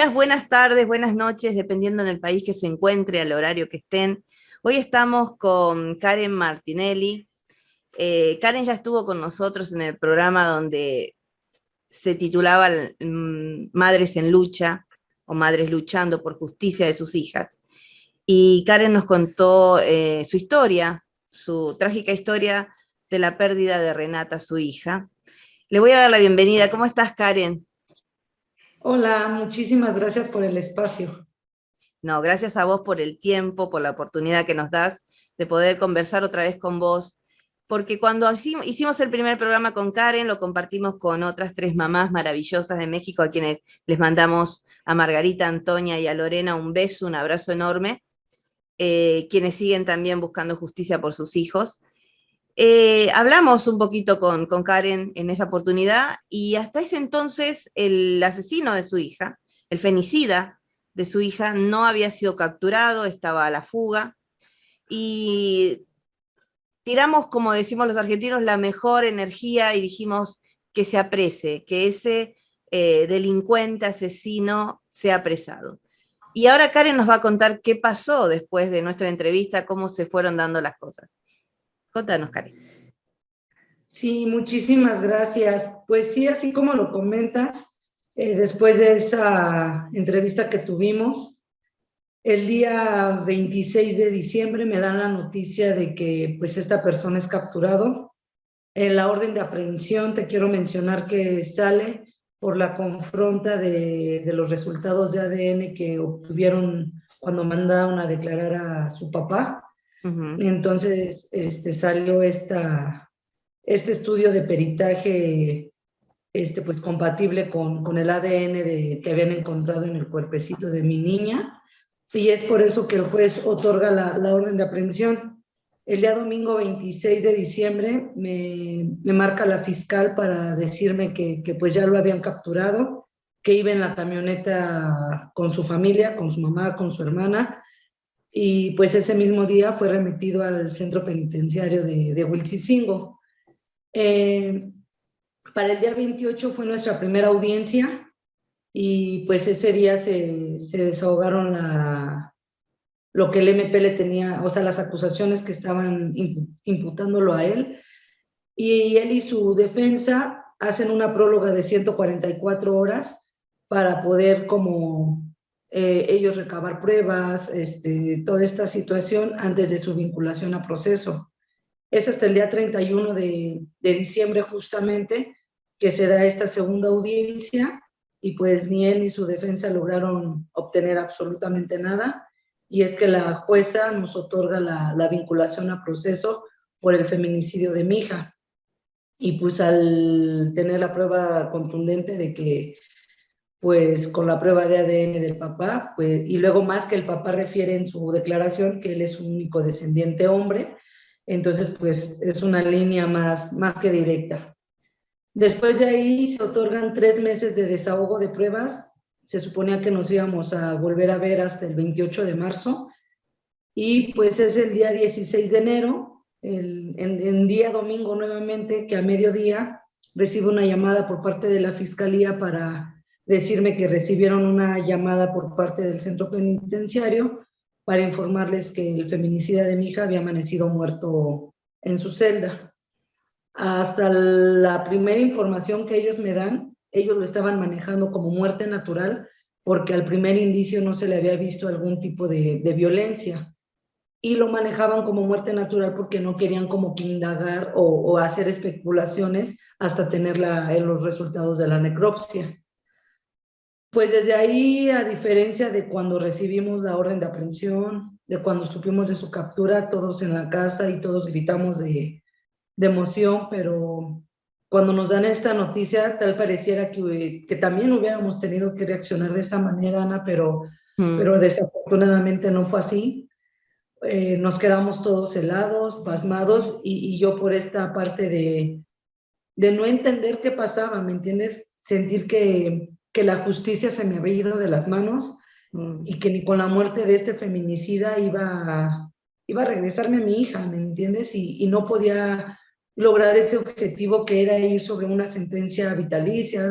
días, buenas tardes, buenas noches, dependiendo en el país que se encuentre, al horario que estén. Hoy estamos con Karen Martinelli. Karen ya estuvo con nosotros en el programa donde se titulaba Madres en Lucha o Madres Luchando por Justicia de sus hijas. Y Karen nos contó su historia, su trágica historia de la pérdida de Renata, su hija. Le voy a dar la bienvenida. ¿Cómo estás, Karen? Hola, muchísimas gracias por el espacio. No, gracias a vos por el tiempo, por la oportunidad que nos das de poder conversar otra vez con vos, porque cuando hicimos el primer programa con Karen, lo compartimos con otras tres mamás maravillosas de México, a quienes les mandamos a Margarita, a Antonia y a Lorena un beso, un abrazo enorme, quienes siguen también buscando justicia por sus hijos. Hablamos un poquito con Karen en esa oportunidad y hasta ese entonces el asesino de su hija, el femicida de su hija, no había sido capturado, estaba a la fuga y tiramos, como decimos los argentinos, la mejor energía y dijimos que se aprese, que ese delincuente, asesino sea apresado. Y ahora Karen nos va a contar qué pasó después de nuestra entrevista, cómo se fueron dando las cosas. Contanos, Karen. Sí, muchísimas gracias. Pues sí, así como lo comentas, después de esa entrevista que tuvimos, el día 26 de diciembre me dan la noticia de que pues esta persona es capturado. En la orden de aprehensión te quiero mencionar que sale por la confronta de los resultados de ADN que obtuvieron cuando mandaron a declarar a su papá. Entonces, salió este estudio de peritaje, pues compatible con el ADN que habían encontrado en el cuerpecito de mi niña, y es por eso que el juez otorga la orden de aprehensión. El día domingo 26 de diciembre me marca la fiscal para decirme que pues ya lo habían capturado, que iba en la camioneta con su familia, con su mamá, con su hermana, y pues ese mismo día fue remitido al centro penitenciario de Huilcicingo. Eh, para el día 28 fue nuestra primera audiencia y pues ese día se desahogaron lo que el MP le tenía, o sea, las acusaciones que estaban imputándolo a él, y él y su defensa hacen una próloga de 144 horas para poder como ellos recabar pruebas, toda esta situación antes de su vinculación a proceso. Es hasta el día 31 de diciembre justamente que se da esta segunda audiencia, y pues ni él ni su defensa lograron obtener absolutamente nada, y es que la jueza nos otorga la vinculación a proceso por el feminicidio de mi hija. Y pues al tener la prueba contundente de que pues con la prueba de ADN del papá, pues, y luego más que el papá refiere en su declaración que él es un único descendiente hombre, entonces pues es una línea más que directa. Después de ahí se otorgan 3 meses de desahogo de pruebas. Se suponía que nos íbamos a volver a ver hasta el 28 de marzo, y pues es el día 16 de enero, en día domingo nuevamente, que a mediodía recibo una llamada por parte de la Fiscalía para decirme que recibieron una llamada por parte del centro penitenciario para informarles que el feminicida de mi hija había amanecido muerto en su celda. Hasta la primera información que ellos me dan, ellos lo estaban manejando como muerte natural porque al primer indicio no se le había visto algún tipo de violencia, y lo manejaban como muerte natural porque no querían como que indagar o hacer especulaciones hasta tener los resultados de la necropsia. Pues desde ahí, a diferencia de cuando recibimos la orden de aprehensión, de cuando supimos de su captura, todos en la casa y todos gritamos de emoción, pero cuando nos dan esta noticia, tal pareciera que también hubiéramos tenido que reaccionar de esa manera, Ana, pero desafortunadamente no fue así. Nos quedamos todos helados, pasmados, y yo por esta parte de no entender qué pasaba, ¿me entiendes? Sentir que la justicia se me había ido de las manos y que ni con la muerte de este feminicida iba a regresarme a mi hija, ¿me entiendes? Y no podía lograr ese objetivo que era ir sobre una sentencia vitalicia,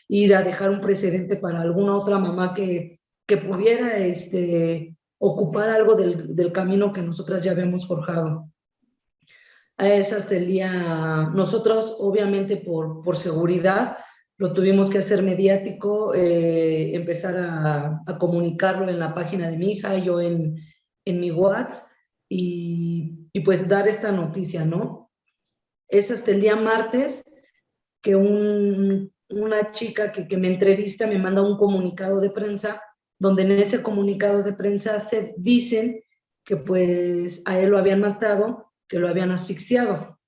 ir a dejar un precedente para alguna otra mamá que pudiera ocupar algo del camino que nosotras ya habíamos forjado. Es hasta el día, nosotros obviamente por seguridad lo tuvimos que hacer mediático, empezar a comunicarlo en la página de mi hija, yo en mi WhatsApp, y pues dar esta noticia, ¿no? Es hasta el día martes que una chica que me entrevista me manda un comunicado de prensa, donde en ese comunicado de prensa se dicen que pues a él lo habían matado, que lo habían asfixiado.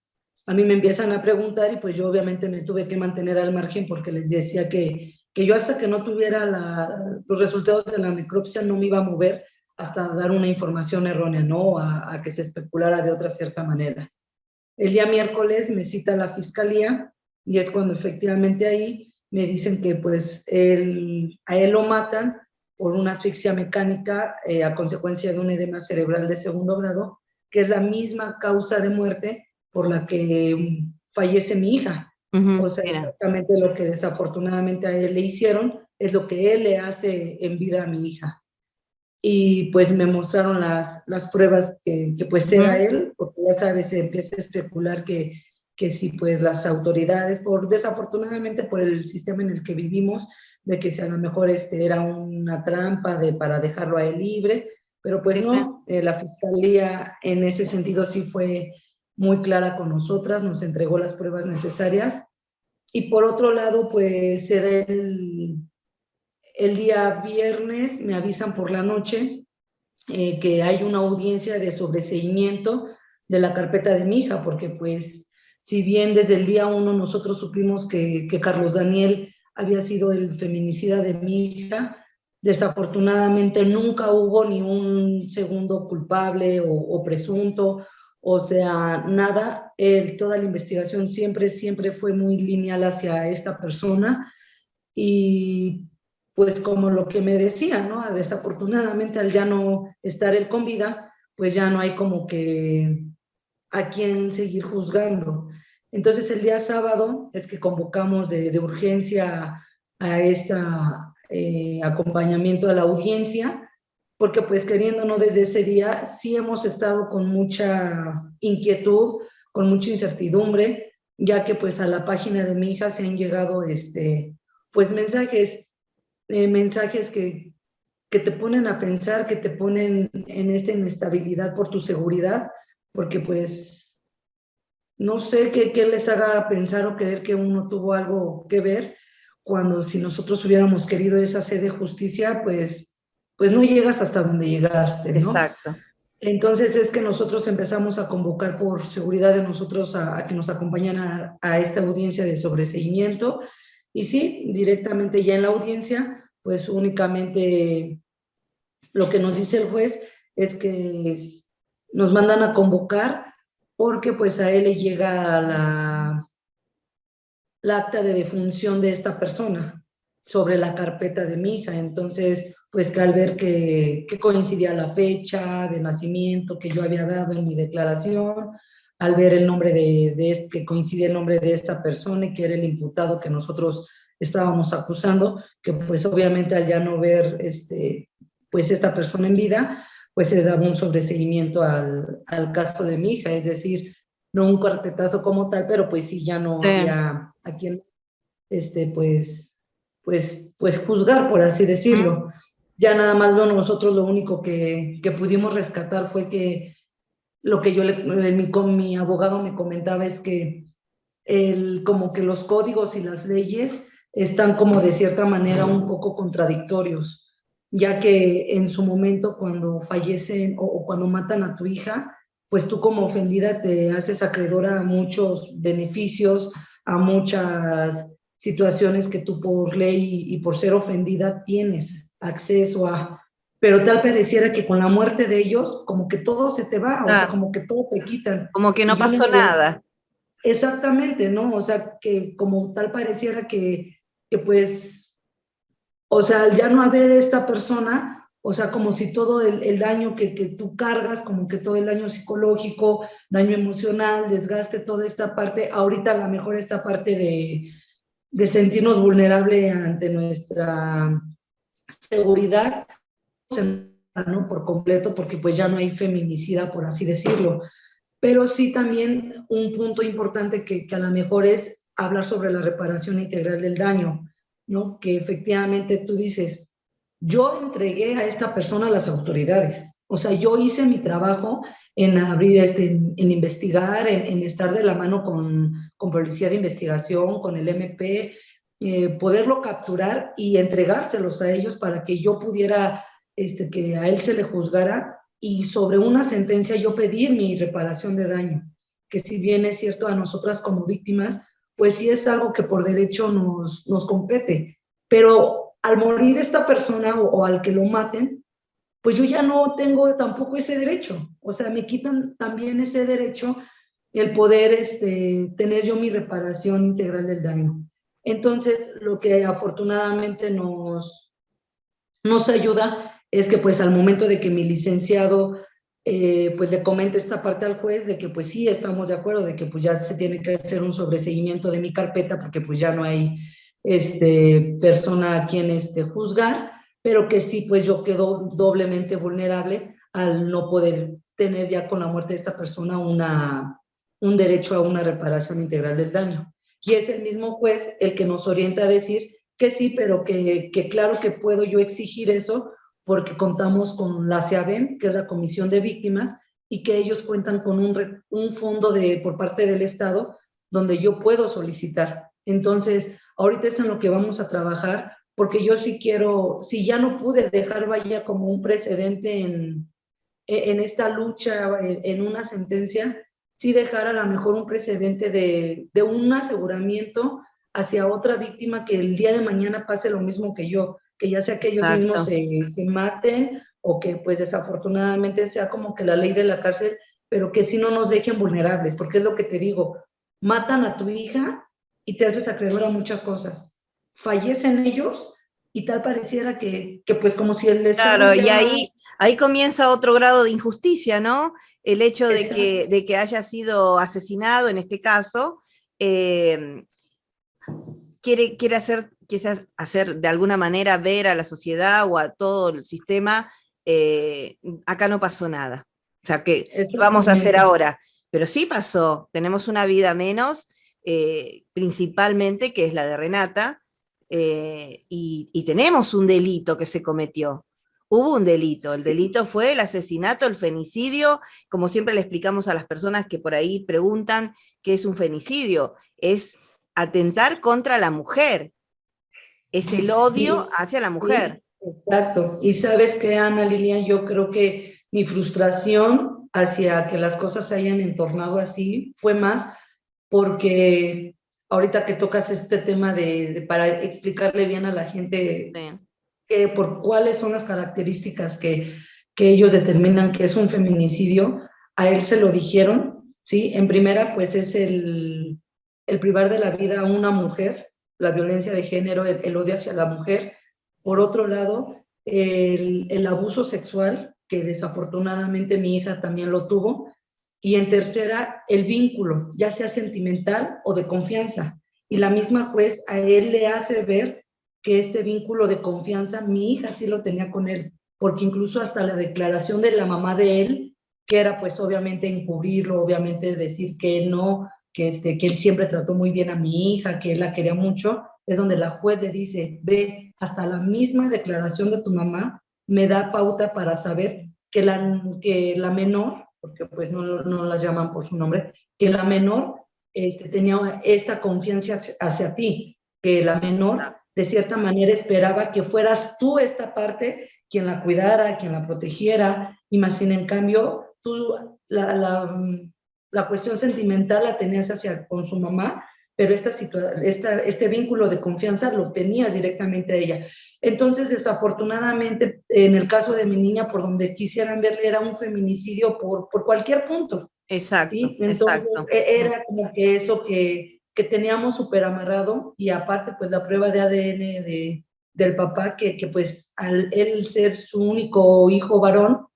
A mí me empiezan a preguntar y pues yo obviamente me tuve que mantener al margen porque les decía que yo hasta que no tuviera los resultados de la necropsia no me iba a mover hasta dar una información errónea, ¿no? A que se especulara de otra cierta manera. El día miércoles me cita la fiscalía y es cuando efectivamente ahí me dicen que pues a él lo matan por una asfixia mecánica a consecuencia de un edema cerebral de segundo grado, que es la misma causa de muerte por la que fallece mi hija. O sea, Mira. exactamente lo que desafortunadamente a él le hicieron es lo que él le hace en vida a mi hija. Y pues me mostraron las pruebas que pues era él, porque ya sabes, se empieza a especular que si pues las autoridades, desafortunadamente por el sistema en el que vivimos, de que si a lo mejor era una trampa para dejarlo a él libre, pero pues no, la fiscalía en ese sentido sí fue muy clara con nosotras, nos entregó las pruebas necesarias, y por otro lado pues se da el día viernes, me avisan por la noche que hay una audiencia de sobreseimiento de la carpeta de mi hija, porque pues si bien desde el día 1 nosotros supimos que Carlos Daniel había sido el feminicida de mi hija, desafortunadamente nunca hubo ni un segundo culpable o presunto, o sea, nada, toda la investigación siempre fue muy lineal hacia esta persona, y pues como lo que me decía, ¿no? Desafortunadamente al ya no estar él con vida, pues ya no hay como que a quién seguir juzgando. Entonces el día sábado es que convocamos de urgencia a este acompañamiento a la audiencia, porque pues queriéndonos desde ese día sí hemos estado con mucha inquietud, con mucha incertidumbre, ya que pues a la página de mi hija se han llegado pues mensajes que te ponen a pensar, que te ponen en esta inestabilidad por tu seguridad, porque pues no sé qué les haga pensar o creer que uno tuvo algo que ver, cuando si nosotros hubiéramos querido esa sed de justicia, pues no llegas hasta donde llegaste, ¿no? Exacto. Entonces es que nosotros empezamos a convocar por seguridad de nosotros a que nos acompañan a esta audiencia de sobreseimiento, y sí, directamente ya en la audiencia, pues únicamente lo que nos dice el juez es que nos mandan a convocar porque pues a él le llega la acta de defunción de esta persona sobre la carpeta de mi hija. Entonces, pues que al ver que coincidía la fecha de nacimiento que yo había dado en mi declaración, al ver el nombre que coincidía el nombre de esta persona y que era el imputado que nosotros estábamos acusando, que pues obviamente al ya no ver pues esta persona en vida, pues se daba un sobreseguimiento al caso de mi hija, es decir, no un carpetazo como tal, pero pues sí ya no había a quien pues juzgar, por así decirlo. Ya nada más nosotros lo único que pudimos rescatar fue que lo que con mi abogado me comentaba es que como que los códigos y las leyes están como de cierta manera un poco contradictorios, ya que en su momento cuando fallecen o cuando matan a tu hija, pues tú como ofendida te haces acreedora a muchos beneficios, a muchas situaciones que tú por ley y por ser ofendida tienes acceso a, pero tal pareciera que con la muerte de ellos, como que todo se te va, o sea, como que todo te quitan. Como que no Y yo pasó nada. exactamente, ¿no? O sea, que como tal pareciera que pues, o sea, al ya no haber esta persona, O sea, como si todo el daño que tú cargas, como que todo el daño psicológico, daño emocional, desgaste, toda esta parte, ahorita a lo mejor esta parte de sentirnos vulnerables ante nuestra seguridad, ¿no? Por completo, porque pues ya no hay feminicida, por así decirlo. Pero sí también un punto importante que a lo mejor es hablar sobre la reparación integral del daño, ¿no? Que efectivamente tú dices, yo entregué a esta persona a las autoridades, o sea, yo hice mi trabajo en abrir, en investigar, en estar de la mano con policía de investigación, con el MP, poderlo capturar y entregárselos a ellos para que yo pudiera, que a él se le juzgara y sobre una sentencia yo pedir mi reparación de daño, que si bien es cierto a nosotras como víctimas, pues sí es algo que por derecho nos compete, pero al morir esta persona o al que lo maten, pues yo ya no tengo tampoco ese derecho, o sea, me quitan también ese derecho el poder tener yo mi reparación integral del daño. Entonces, lo que afortunadamente nos ayuda es que pues al momento de que mi licenciado pues le comente esta parte al juez de que pues sí estamos de acuerdo, de que pues ya se tiene que hacer un sobreseguimiento de mi carpeta porque pues ya no hay persona a quien juzgar, pero que sí pues yo quedo doblemente vulnerable al no poder tener ya con la muerte de esta persona un derecho a una reparación integral del daño. Y es el mismo juez el que nos orienta a decir que sí, pero que claro que puedo yo exigir eso porque contamos con la CABEM, que es la Comisión de Víctimas, y que ellos cuentan con un fondo por parte del Estado donde yo puedo solicitar. Entonces, ahorita es en lo que vamos a trabajar, porque yo sí quiero, si ya no pude dejar vaya como un precedente en esta lucha, en una sentencia, sí dejar a lo mejor un precedente de un aseguramiento hacia otra víctima que el día de mañana pase lo mismo que yo, que ya sea que ellos mismos Exacto. se maten o que pues desafortunadamente sea como que la ley de la cárcel, pero que sí no nos dejen vulnerables, porque es lo que te digo, matan a tu hija y te haces acreedor a muchas cosas. Fallecen ellos y tal pareciera que pues como si el Estado Claro, y ya... ahí comienza otro grado de injusticia, ¿no? El hecho Exacto. de que haya sido asesinado, en este caso, eh, quiere hacer de alguna manera ver a la sociedad o a todo el sistema, acá no pasó nada. O sea, ¿qué vamos a hacer Exactamente. ahora? Pero sí pasó, tenemos una vida menos, principalmente, que es la de Renata, y tenemos un delito que se cometió. Hubo un delito, el delito fue el asesinato, el femicidio, como siempre le explicamos a las personas que por ahí preguntan qué es un femicidio, es atentar contra la mujer, es el odio Y, hacia la sí, mujer. exacto. Y sabes que, Ana Lilia, yo creo que mi frustración hacia que las cosas se hayan entornado así fue más porque ahorita que tocas este tema para explicarle bien a la gente Sí. que por cuáles son las características que ellos determinan que es un feminicidio, a él se lo dijeron, ¿sí? En primera, pues es el privar de la vida a una mujer, la violencia de género, el odio hacia la mujer. Por otro lado, el abuso sexual, que desafortunadamente mi hija también lo tuvo. Y en tercera, el vínculo, ya sea sentimental o de confianza. Y la misma juez a él le hace ver que este vínculo de confianza, mi hija sí lo tenía con él, porque incluso hasta la declaración de la mamá de él, que era pues obviamente encubrirlo, obviamente decir que él no, que él siempre trató muy bien a mi hija, que él la quería mucho, es donde la juez le dice, ve, hasta la misma declaración de tu mamá me da pauta para saber que la menor, porque pues no las llaman por su nombre, que la menor tenía esta confianza hacia ti, que la menor de cierta manera esperaba que fueras tú esta parte quien la cuidara, quien la protegiera, y más sin en cambio tú la cuestión sentimental la tenías con su mamá, pero este vínculo de confianza lo tenías directamente a ella. Entonces, desafortunadamente, en el caso de mi niña, por donde quisieran verle, era un feminicidio por cualquier punto, Exacto, ¿sí? Entonces, exacto. era como que eso que teníamos súper amarrado y aparte, pues la prueba de ADN del papá, que pues al él ser su único hijo varón,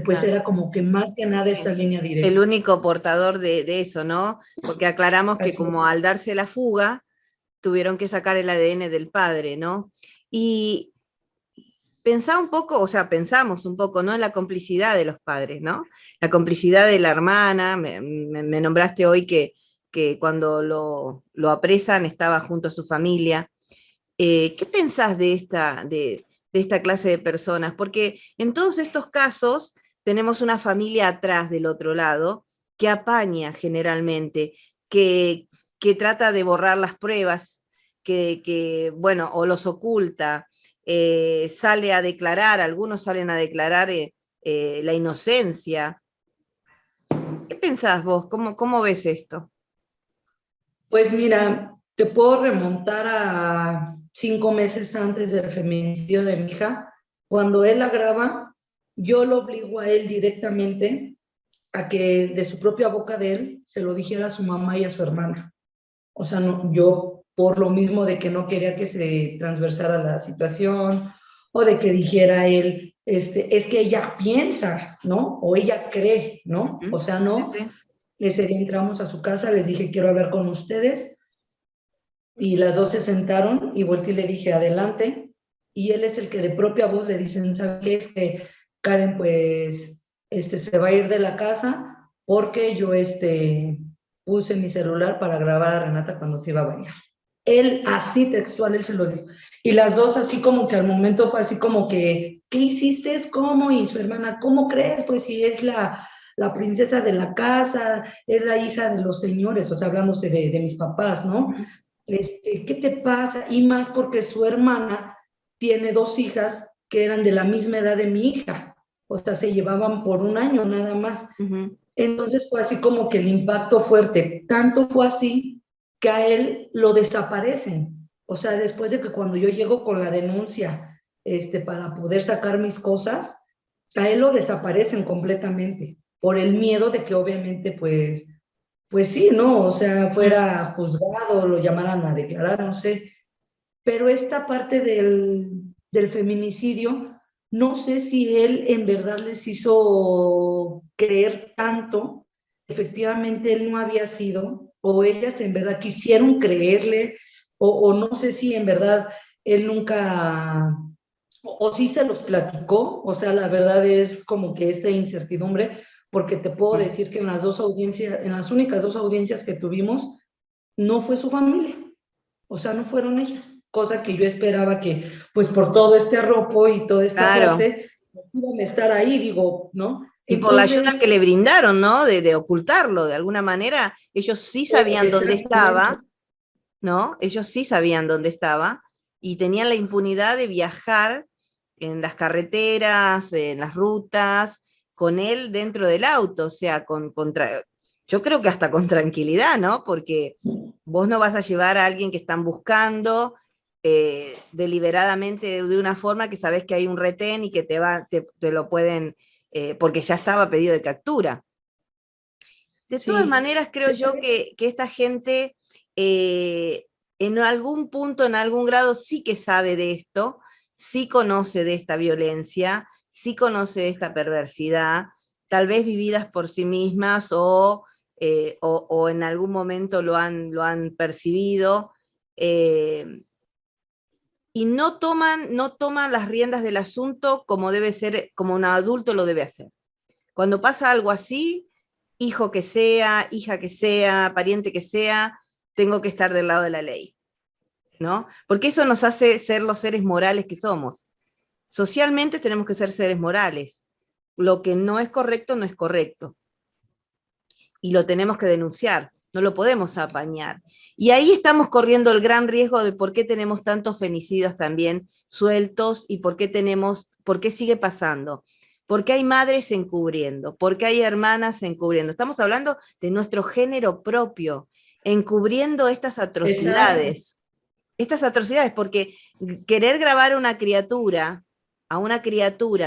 pues Ah, era como que más que nada esta línea el directa. único portador de eso, ¿no? Porque aclaramos que Así como al darse la fuga, tuvieron que sacar el ADN del padre, ¿no? Y pensá un poco, o sea, pensamos un poco, ¿no? En la complicidad de los padres, ¿no? La complicidad de la hermana, me nombraste hoy que cuando lo apresan estaba junto a su familia. ¿Qué pensás de esta clase de personas? Porque en todos estos casos tenemos una familia atrás del otro lado que apaña generalmente, que trata de borrar las pruebas, bueno, o los oculta, sale a declarar, algunos salen a declarar la inocencia. ¿Qué pensás vos? ¿Cómo ves esto? Pues mira, te puedo remontar a 5 meses antes del feminicidio de mi hija. Cuando él la graba, yo lo obligo a él directamente a que de su propia boca de él se lo dijera a su mamá y a su hermana. O sea, no, yo por lo mismo de que no quería que se transversara la situación o de que dijera él, es que ella piensa, ¿no? O ella cree, ¿no? O ¿Mm? sea, Sí, no. sí. Ese día entramos a su casa, les dije, quiero hablar con ustedes, y las dos se sentaron y volteé y le dije, adelante, y él es el que de propia voz le dicen, ¿sabe qué? Es que Karen, pues, se va a ir de la casa porque yo, puse mi celular para grabar a Renata cuando se iba a bañar. Él así textual, él se lo dijo. Y las dos así como que al momento fue así como que, ¿qué hiciste? ¿Cómo? Y su hermana, ¿cómo crees? Pues si es la princesa de la casa, es la hija de los señores, o sea, hablándose de mis papás, ¿no? Ujú. ¿Qué te pasa? Y más porque su hermana tiene dos hijas que eran de la misma edad de mi hija, o sea, se llevaban por un año nada más. Ujú. Entonces fue así como que el impacto fuerte, tanto fue así que a él lo desaparecen. O sea, después de que cuando yo llego con la denuncia, para poder sacar mis cosas, a él lo desaparecen completamente por el miedo de que obviamente pues sí, ¿no? O sea, Mm. fuera juzgado, lo llamaran a declarar, no sé. Pero esta parte del feminicidio, no sé si él en verdad les hizo creer tanto, efectivamente él no había sido, o ellas en verdad quisieron creerle, o no sé si en verdad él nunca, o sí se los platicó, o sea, la verdad es como que esta incertidumbre, porque te puedo Mm. decir que en las dos audiencias, en las únicas dos audiencias que tuvimos, no fue su familia, o sea, no fueron ellas, cosa que yo esperaba que, pues por todo este arropo y toda esta Claro. parte, pues, iban a estar ahí, digo, ¿no? Y por la ayuda que Entonces, le brindaron, ¿no? De ocultarlo, de alguna manera, ellos sí sabían dónde exactamente, estaba, ¿no? Ellos sí sabían dónde estaba y tenían la impunidad de viajar en las carreteras, en las rutas, con él dentro del auto, o sea, yo creo que hasta con tranquilidad, ¿no? Porque vos no vas a llevar a alguien que están buscando deliberadamente de una forma que sabes que hay un retén y que te lo pueden, porque ya estaba pedido de captura. De todas sí, maneras, creo yo que esta gente en algún punto, en algún grado, sí que sabe de esto, sí conoce de esta violencia, sí conoce de esta perversidad, tal vez vividas por sí mismas o en algún momento lo han percibido, eh, y no toman las riendas del asunto como debe ser, como un adulto lo debe hacer. Cuando pasa algo así, hijo que sea, hija que sea, pariente que sea, tengo que estar del lado de la ley, ¿no? Porque eso nos hace ser los seres morales que somos. Socialmente tenemos que ser seres morales. Lo que no es correcto, no es correcto. Y lo tenemos que denunciar, no lo podemos apañar. Y ahí estamos corriendo el gran riesgo de por qué tenemos tantos femicidios también sueltos y por qué sigue pasando. Porque hay madres encubriendo, porque hay hermanas encubriendo. Estamos hablando de nuestro género propio, encubriendo exacto, estas atrocidades, porque querer grabar a una criatura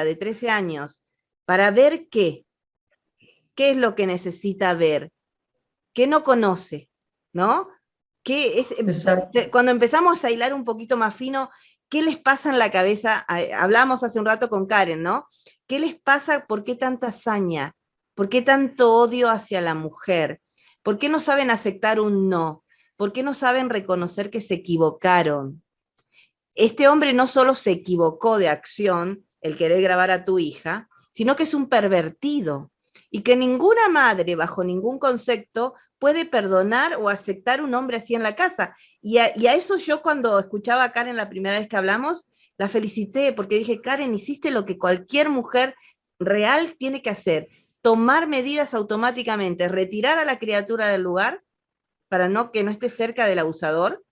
de 13 años, para ver qué es lo que necesita ver, qué no conoce, ¿no? ¿Qué es, exacto. cuando empezamos a hilar un poquito más fino, ¿Qué les pasa en la cabeza? Hablamos hace un rato con Karen, ¿no? ¿Qué les pasa? ¿Por qué tanta hazaña? ¿Por qué tanto odio hacia la mujer? ¿Por qué no saben aceptar un no? ¿Por qué no saben reconocer que se equivocaron? Este hombre no solo se equivocó de acción, el querer grabar a tu hija, sino que es un pervertido y que ninguna madre, bajo ningún concepto, puede perdonar o aceptar un hombre así en la casa. Y a eso yo cuando escuchaba a Karen la primera vez que hablamos, la felicité porque dije, Karen, hiciste lo que cualquier mujer real tiene que hacer, tomar medidas automáticamente, retirar a la criatura del lugar para que no esté cerca del abusador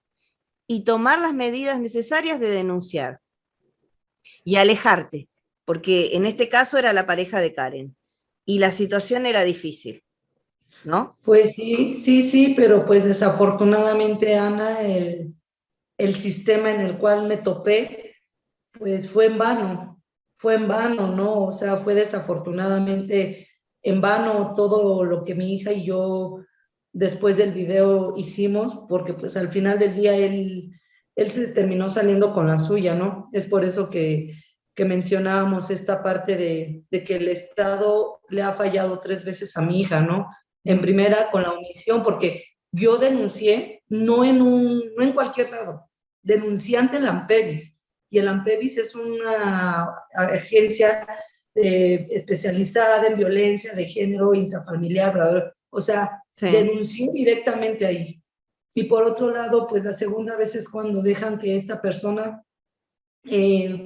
y tomar las medidas necesarias de denunciar y alejarte, porque en este caso era la pareja de Karen y la situación era difícil, ¿no? Pues sí, sí, sí, pero pues desafortunadamente, Ana, el sistema en el cual me topé, pues fue en vano, ¿no? O sea, fue desafortunadamente en vano todo lo que mi hija y yo después del video hicimos, porque pues al final del día él se terminó saliendo con la suya, ¿no? Es por eso que mencionábamos esta parte de que el Estado le ha fallado 3 veces a mi hija, ¿no? En primera, con la omisión, porque yo denuncié, no en cualquier lado, denuncié ante el AMPEVIS, y el AMPEVIS es una agencia especializada en violencia de género intrafamiliar, bla, bla. O sea, Sí. denuncié directamente ahí. Y por otro lado, pues la segunda vez es cuando dejan que esta persona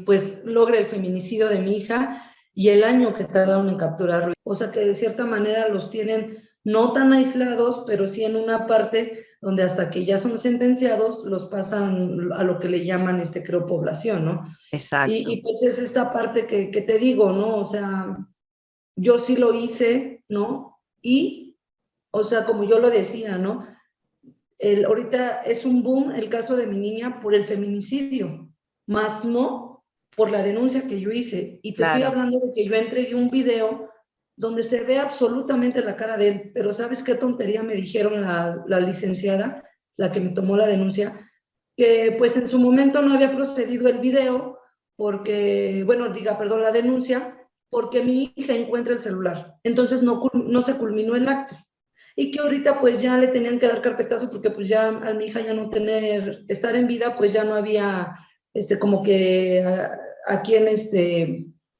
pues logre el feminicidio de mi hija y el año que tardaron en capturarlo. O sea que de cierta manera los tienen no tan aislados, pero sí en una parte donde hasta que ya son sentenciados los pasan a lo que le llaman, creo, población, ¿no? Exacto. Y pues es esta parte que te digo, ¿no? O sea, yo sí lo hice, ¿no? Y, o sea, como yo lo decía, ¿no? Ahorita es un boom el caso de mi niña por el feminicidio, más no por la denuncia que yo hice. Y te estoy Claro. hablando de que yo entregué un video donde se ve absolutamente la cara de él, pero ¿sabes qué tontería me dijeron la licenciada, la que me tomó la denuncia? Que pues en su momento no había procedido el video porque, bueno, perdón, la denuncia, porque mi hija encuentra el celular. Entonces no se culminó el acto y que ahorita pues ya le tenían que dar carpetazo porque pues ya a mi hija ya no estar en vida, pues ya no había, como que a quien,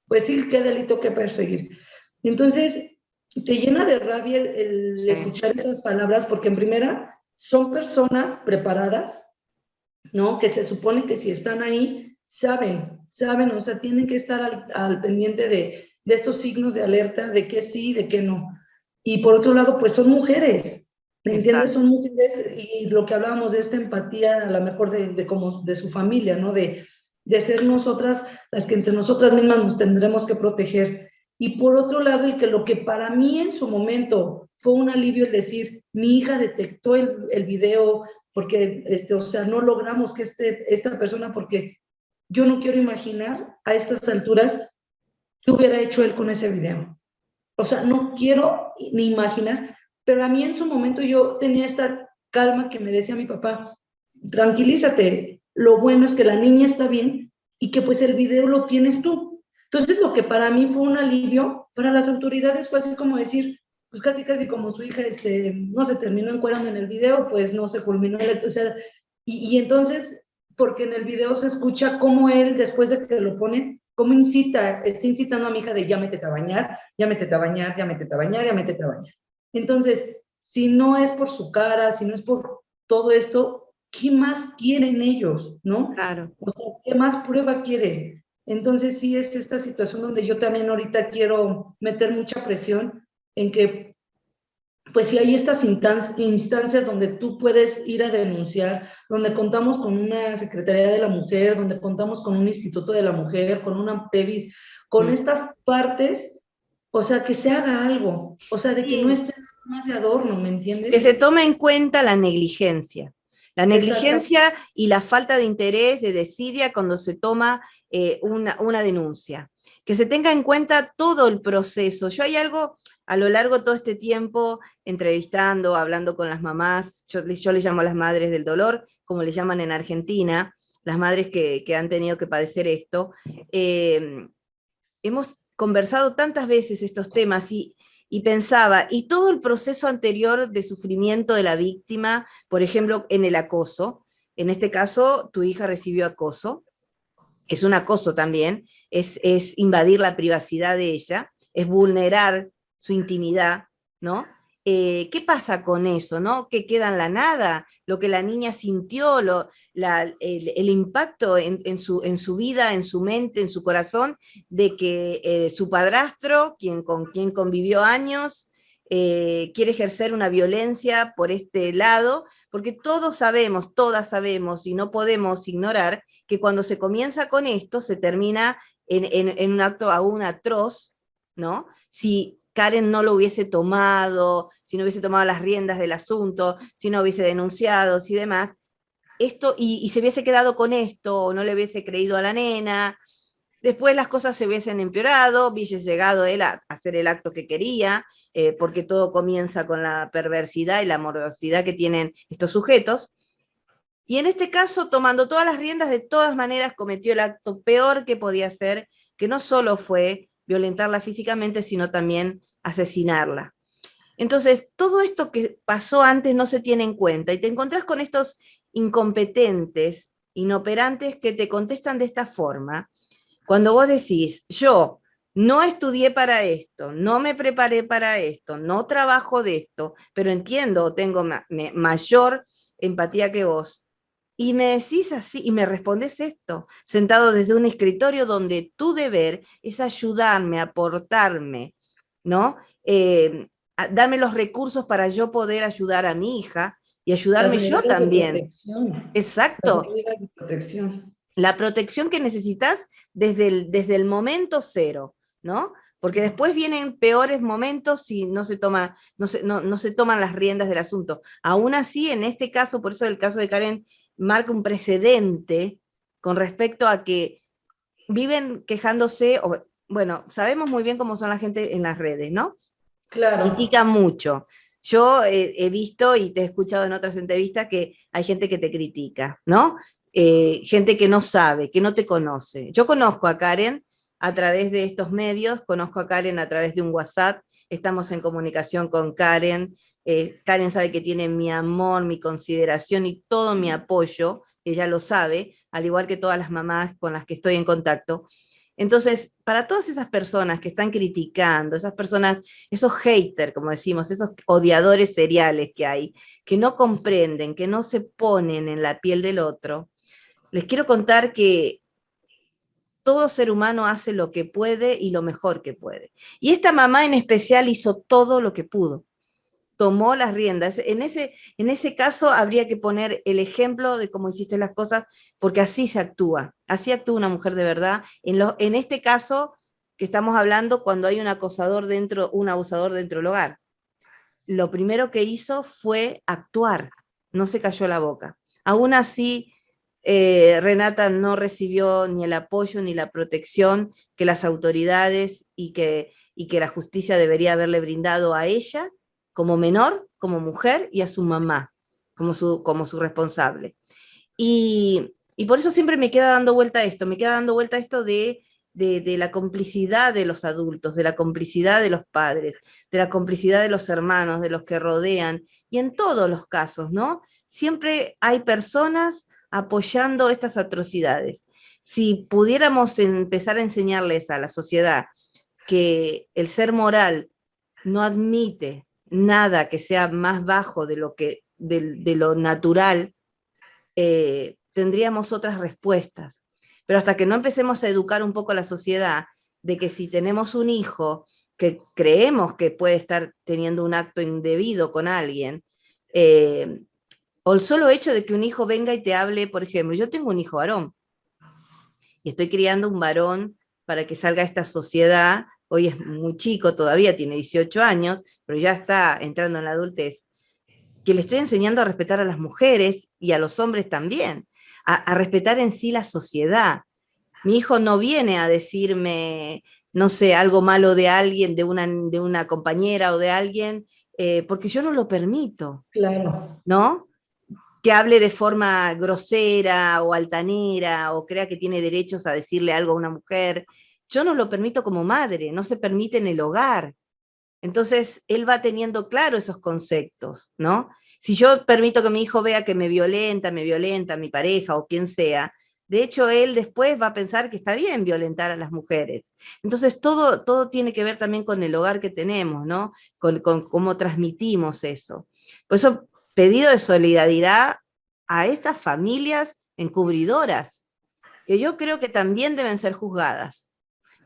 pues sí, qué delito que perseguir. Entonces, te llena de rabia el Sí. escuchar esas palabras porque en primera son personas preparadas, ¿no? Que se supone que si están ahí, saben, o sea, tienen que estar al pendiente de estos signos de alerta, de que sí, de que no. Y por otro lado, pues son mujeres, ¿me entiendes? Exacto. Son mujeres y lo que hablábamos de esta empatía, a lo mejor como de su familia, ¿no? De ser nosotras las que entre nosotras mismas nos tendremos que proteger. Y por otro lado, lo que para mí en su momento fue un alivio el decir, mi hija detectó el video, porque, o sea, no logramos que esta persona, porque yo no quiero imaginar a estas alturas qué hubiera hecho él con ese video. O sea, no quiero ni imaginar, pero a mí en su momento yo tenía esta calma que me decía mi papá, tranquilízate, lo bueno es que la niña está bien y que pues el video lo tienes tú. Entonces lo que para mí fue un alivio, para las autoridades fue así como decir, pues casi casi como su hija no se terminó encuerando en el video, pues no se culminó, o sea, y entonces, porque en el video se escucha cómo él, después de que lo pone, cómo está incitando a mi hija de ya métete a bañar, ya métete a bañar, ya métete a bañar, ya métete a bañar. Entonces, si no es por su cara, si no es por todo esto, ¿qué más quieren ellos, no? Claro. O sea, ¿qué más prueba quieren? Entonces, sí es esta situación donde yo también ahorita quiero meter mucha presión en que pues si hay estas instancias donde tú puedes ir a denunciar, donde contamos con una Secretaría de la Mujer, donde contamos con un Instituto de la Mujer, con una PEVIS, con estas partes, o sea, que se haga algo, o sea, de que no Y esté más de adorno, ¿me que entiendes? se tome en cuenta la negligencia. La Exactamente. negligencia y la falta de interés, de desidia cuando se toma una denuncia. Que se tenga en cuenta todo el proceso. Yo hay algo a lo largo de todo este tiempo, entrevistando, hablando con las mamás, yo le llamo a las madres del dolor, como le llaman en Argentina, las madres que han tenido que padecer esto. Hemos conversado tantas veces estos temas y pensaba, y todo el proceso anterior de sufrimiento de la víctima, por ejemplo, en el acoso, en este caso tu hija recibió acoso, es un acoso también, es invadir la privacidad de ella, es vulnerar su intimidad, ¿no? ¿Qué pasa con eso, no? ¿Qué queda en la nada? Lo que la niña sintió, el impacto en su vida, en su mente, en su corazón, de que su padrastro, con quien convivió años, quiere ejercer una violencia por este lado, porque todos sabemos, todas sabemos, y no podemos ignorar que cuando se comienza con esto se termina en un acto aún atroz, ¿no? Si Karen no lo hubiese tomado, si no hubiese tomado las riendas del asunto, si no hubiese denunciado, si demás, esto, y se hubiese quedado con esto, o no le hubiese creído a la nena, después las cosas se hubiesen empeorado, hubiese llegado él a hacer el acto que quería, porque todo comienza con la perversidad y la morosidad que tienen estos sujetos, y en este caso, tomando todas las riendas, de todas maneras cometió el acto peor que podía hacer, que no solo fue violentarla físicamente, sino también asesinarla. Entonces, todo esto que pasó antes no se tiene en cuenta y te encontrás con estos incompetentes, inoperantes que te contestan de esta forma. Cuando vos decís, yo no estudié para esto, no me preparé para esto, no trabajo de esto, pero entiendo, tengo mayor empatía que vos, y me decís así, y me respondes esto, sentado desde un escritorio donde tu deber es ayudarme, aportarme, ¿no? Darme los recursos para yo poder ayudar a mi hija y Las ayudarme yo medidas de también. protección, las Exacto, medidas de protección. la protección que necesitas desde el momento cero, ¿no? Porque después vienen peores momentos si no se, toma, no se toman las riendas del asunto. Aún así, en este caso, por eso el caso de Karen marca un precedente con respecto a que viven quejándose, o, bueno, sabemos muy bien cómo son la gente en las redes, ¿no? Claro, Critican mucho. Yo he visto y te he escuchado en otras entrevistas que hay gente que te critica, ¿no? Gente que no sabe, que no te conoce. Yo conozco a Karen a través de estos medios, conozco a Karen a través de un WhatsApp, estamos en comunicación con Karen, Karen sabe que tiene mi amor, mi consideración y todo mi apoyo, ella lo sabe, al igual que todas las mamás con las que estoy en contacto. Entonces, para todas esas personas que están criticando, esas personas, esos haters, como decimos, esos odiadores seriales que hay, que no comprenden, que no se ponen en la piel del otro, les quiero contar que todo ser humano hace lo que puede y lo mejor que puede. Y esta mamá en especial hizo todo lo que pudo, tomó las riendas. En ese caso habría que poner el ejemplo de cómo hiciste las cosas, porque así actúa una mujer de verdad. En este caso que estamos hablando, cuando hay un acosador dentro, un abusador dentro del hogar. Lo primero que hizo fue actuar, no se cayó la boca. Aún así, Renata no recibió ni el apoyo ni la protección que las autoridades y que la justicia debería haberle brindado a ella como menor, como mujer y a su mamá como su responsable. Y por eso siempre me queda dando vuelta esto, me queda dando vuelta esto de la complicidad de los adultos, de la complicidad de los padres, de la complicidad de los hermanos, de los que rodean, y en todos los casos, ¿no? Siempre hay personas apoyando estas atrocidades. Si pudiéramos empezar a enseñarles a la sociedad que el ser moral no admite nada que sea más bajo de de lo natural, tendríamos otras respuestas. Pero hasta que no empecemos a educar un poco a la sociedad de que si tenemos un hijo que creemos que puede estar teniendo un acto indebido con alguien, eh, o el solo hecho de que un hijo venga y te hable, por ejemplo, yo tengo un hijo varón y estoy criando un varón para que salga a esta sociedad, hoy es muy chico todavía, tiene 18 años, pero ya está entrando en la adultez, que le estoy enseñando a respetar a las mujeres y a los hombres también, a respetar en sí la sociedad. Mi hijo no viene a decirme, no sé, algo malo de alguien, de una compañera o de alguien, porque yo no lo permito, claro. ¿no? que hable de forma grosera o altanera o crea que tiene derechos a decirle algo a una mujer. Yo no lo permito como madre, no se permite en el hogar. Entonces, él va teniendo claro esos conceptos, ¿no? Si yo permito que mi hijo vea que me violenta mi pareja o quien sea, de hecho, él después va a pensar que está bien violentar a las mujeres. Entonces, todo tiene que ver también con el hogar que tenemos, ¿no? Con cómo transmitimos eso. Por eso, pedido de solidaridad a estas familias encubridoras, que yo creo que también deben ser juzgadas,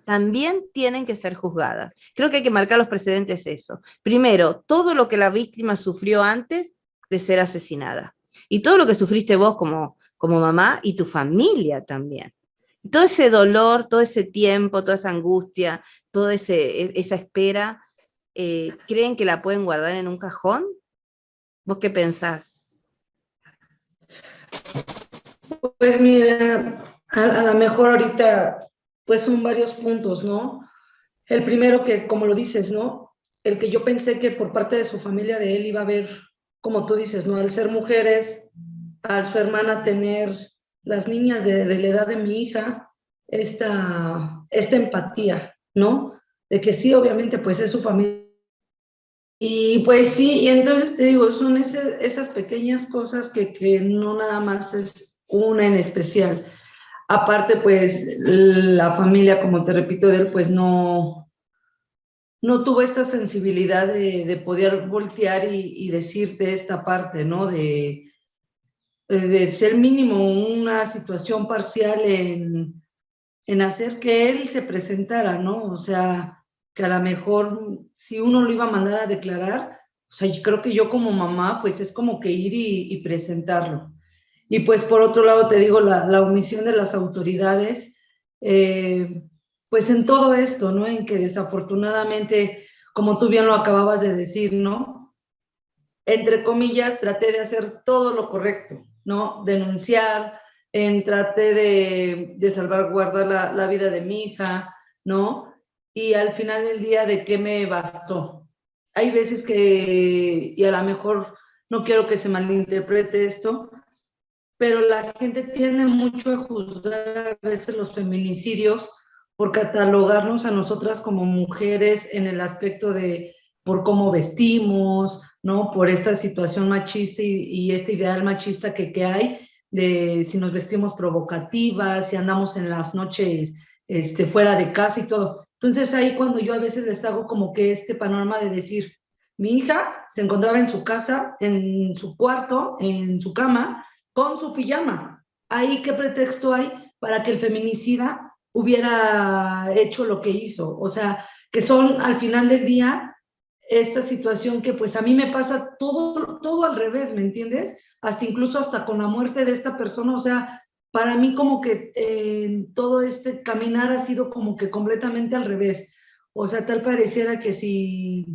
también tienen que ser juzgadas. Creo que hay que marcar los precedentes eso. Primero, todo lo que la víctima sufrió antes de ser asesinada. Y todo lo que sufriste vos como mamá y tu familia también. Todo ese dolor, todo ese tiempo, toda esa angustia, toda esa espera, ¿creen que la pueden guardar en un cajón? ¿Vos qué pensás? Pues mira, a lo mejor ahorita, pues son varios puntos, ¿no? El primero que, como lo dices, ¿no? El que yo pensé que por parte de su familia de él iba a haber, como tú dices, ¿no? Al ser mujeres, al su hermana tener las niñas de la edad de mi hija, esta empatía, ¿no? De que sí, obviamente, pues es su familia. Y pues sí, y entonces te digo, son esas pequeñas cosas que no nada más es una en especial. Aparte, pues la familia, como te repito, de él, pues no tuvo esta sensibilidad de poder voltear y decirte esta parte, ¿no? De ser mínimo una situación parcial en hacer que él se presentara, ¿no? O sea, que a lo mejor si uno lo iba a mandar a declarar, o sea, yo creo que yo como mamá, pues es como que ir y presentarlo. Y pues por otro lado te digo, la omisión de las autoridades, eh, pues en todo esto, ¿no? En que desafortunadamente, como tú bien lo acababas de decir, ¿no? Entre comillas, traté de hacer todo lo correcto, ¿no? Denunciar, traté de salvaguardar la vida de mi hija, ¿no? Y al final del día, ¿de qué me bastó? Hay veces que, y a lo mejor no quiero que se malinterprete esto, pero la gente tiene mucho a juzgar a veces los feminicidios por catalogarnos a nosotras como mujeres en el aspecto de por cómo vestimos, ¿no? Por esta situación machista y este ideal machista que hay, de si nos vestimos provocativas, si andamos en las noches fuera de casa y todo. Entonces ahí cuando yo a veces les hago como que este panorama de decir, mi hija se encontraba en su casa, en su cuarto, en su cama, con su pijama. ¿Ahí qué pretexto hay para que el feminicida hubiera hecho lo que hizo? O sea, que son al final del día esta situación que pues a mí me pasa todo al revés, ¿me entiendes? Hasta incluso hasta con la muerte de esta persona, o sea, para mí como que todo este caminar ha sido como que completamente al revés. O sea, tal pareciera que si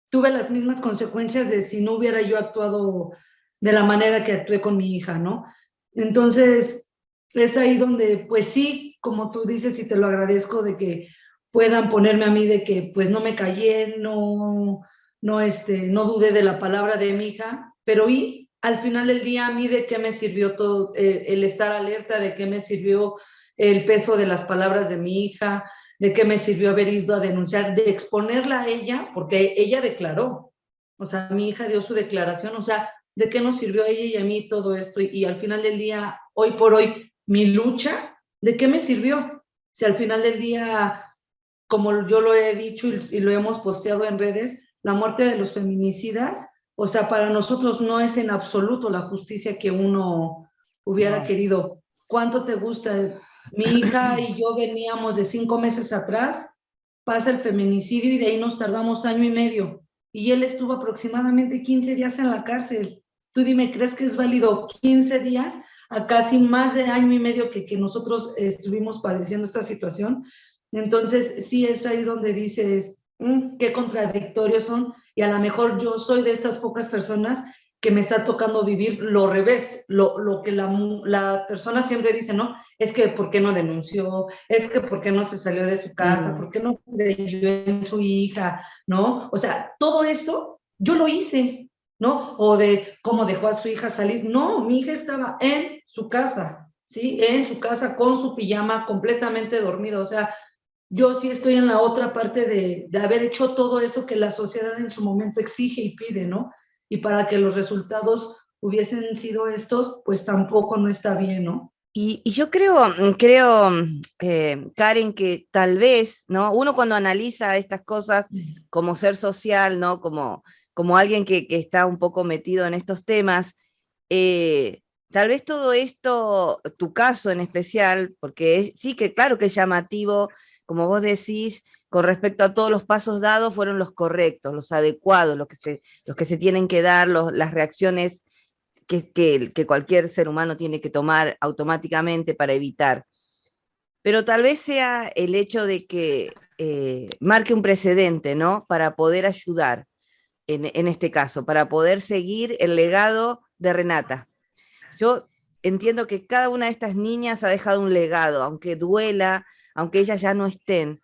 tuve las mismas consecuencias de si no hubiera yo actuado de la manera que actué con mi hija, ¿no? Entonces, es ahí donde, pues sí, como tú dices, y te lo agradezco de que puedan ponerme a mí de que pues no me callé, no dudé de la palabra de mi hija, pero y al final del día a mí de qué me sirvió todo el estar alerta, de qué me sirvió el peso de las palabras de mi hija, de qué me sirvió haber ido a denunciar, de exponerla a ella, porque ella declaró, o sea, mi hija dio su declaración, o sea, ¿de qué nos sirvió a ella y a mí todo esto? Y al final del día, hoy por hoy, mi lucha, ¿de qué me sirvió? Si al final del día, como yo lo he dicho y lo hemos posteado en redes, la muerte de los feminicidas, o sea, para nosotros no es en absoluto la justicia que uno hubiera No. querido. ¿Cuánto te gusta? Mi hija y yo veníamos de 5 meses atrás, pasa el feminicidio y de ahí nos tardamos año y medio. Y él estuvo aproximadamente 15 días en la cárcel. Tú dime, ¿crees que es válido 15 días a casi más de año y medio que nosotros estuvimos padeciendo esta situación? Entonces, sí es ahí donde dices, qué contradictorios son, y a lo mejor yo soy de estas pocas personas que me está tocando vivir lo revés, lo que las personas siempre dicen, ¿no? Es que ¿por qué no denunció? Es que ¿por qué no se salió de su casa? ¿Por qué no creyó en su hija? ¿No? O sea, todo eso yo lo hice, ¿no? O de cómo dejó a su hija salir. No, mi hija estaba en su casa, ¿sí? En su casa con su pijama completamente dormida. O sea, yo sí estoy en la otra parte de haber hecho todo eso que la sociedad en su momento exige y pide, ¿no? Y para que los resultados hubiesen sido estos, pues tampoco no está bien, ¿no? Y yo creo, Karen, que tal vez, ¿no? Uno cuando analiza estas cosas como ser social, ¿no? Como alguien que está un poco metido en estos temas, tal vez todo esto, tu caso en especial, porque sí que claro que es llamativo, como vos decís, con respecto a todos los pasos dados, fueron los correctos, los adecuados, los que se tienen que dar, las reacciones que cualquier ser humano tiene que tomar automáticamente para evitar. Pero tal vez sea el hecho de que marque un precedente, ¿no? Para poder ayudar en este caso, para poder seguir el legado de Renata. Yo entiendo que cada una de estas niñas ha dejado un legado, aunque duela, aunque ellas ya no estén,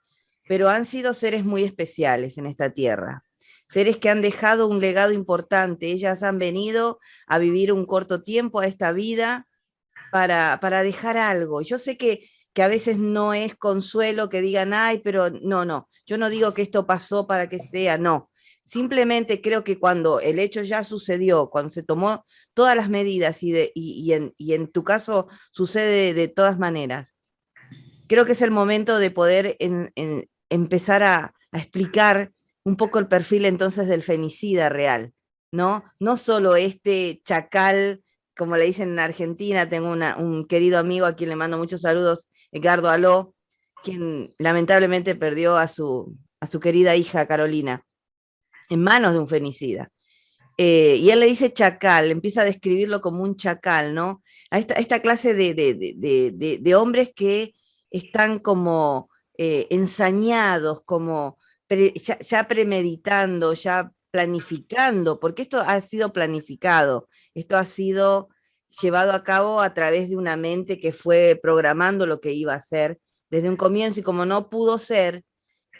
pero han sido seres muy especiales en esta tierra, seres que han dejado un legado importante. Ellas han venido a vivir un corto tiempo a esta vida para dejar algo. Yo sé que a veces no es consuelo que digan, ay, pero no, no, yo no digo que esto pasó para que sea, no. Simplemente creo que cuando el hecho ya sucedió, cuando se tomó todas las medidas y en tu caso sucede de todas maneras, creo que es el momento de poder empezar a explicar un poco el perfil entonces del femicida real, ¿no? No solo este chacal, como le dicen en Argentina, tengo un querido amigo a quien le mando muchos saludos, Edgardo Aló, quien lamentablemente perdió a su querida hija Carolina en manos de un femicida. Y él le dice chacal, empieza a describirlo como un chacal, ¿no? A esta clase de hombres que están como ensañados, como ya premeditando, ya planificando, porque esto ha sido planificado, esto ha sido llevado a cabo a través de una mente que fue programando lo que iba a ser desde un comienzo y como no pudo ser,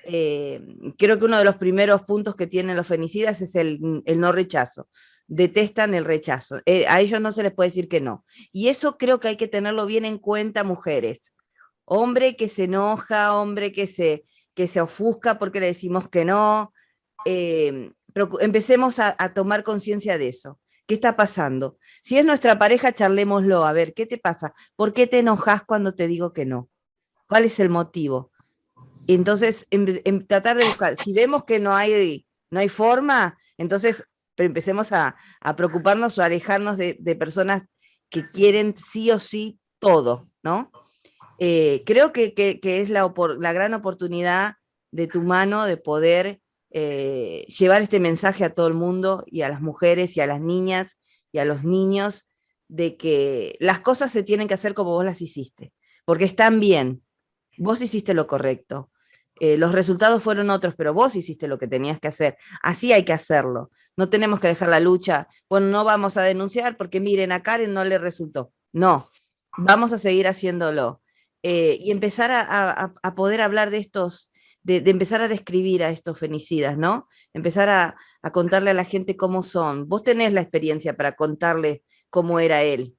eh, creo que uno de los primeros puntos que tienen los femicidas es el no rechazo. Detestan el rechazo. A ellos no se les puede decir que no. Y eso creo que hay que tenerlo bien en cuenta, mujeres. Hombre que se enoja, hombre que se ofusca porque le decimos que no. Empecemos a tomar conciencia de eso. ¿Qué está pasando? Si es nuestra pareja, charlémoslo. A ver, ¿qué te pasa? ¿Por qué te enojas cuando te digo que no? ¿Cuál es el motivo? Entonces, en tratar de buscar, si vemos que no hay forma, entonces empecemos a preocuparnos o a alejarnos de personas que quieren sí o sí todo, ¿no? Creo que es la gran oportunidad de tu mano de poder llevar este mensaje a todo el mundo y a las mujeres y a las niñas y a los niños de que las cosas se tienen que hacer como vos las hiciste, porque están bien, vos hiciste lo correcto. Los resultados fueron otros, pero vos hiciste lo que tenías que hacer. Así hay que hacerlo. No tenemos que dejar la lucha. Bueno, no vamos a denunciar porque miren, a Karen no le resultó. No, vamos a seguir haciéndolo. Y empezar a poder hablar de estos, de empezar a describir a estos femicidas, ¿no? Empezar a contarle a la gente cómo son. Vos tenés la experiencia para contarle cómo era él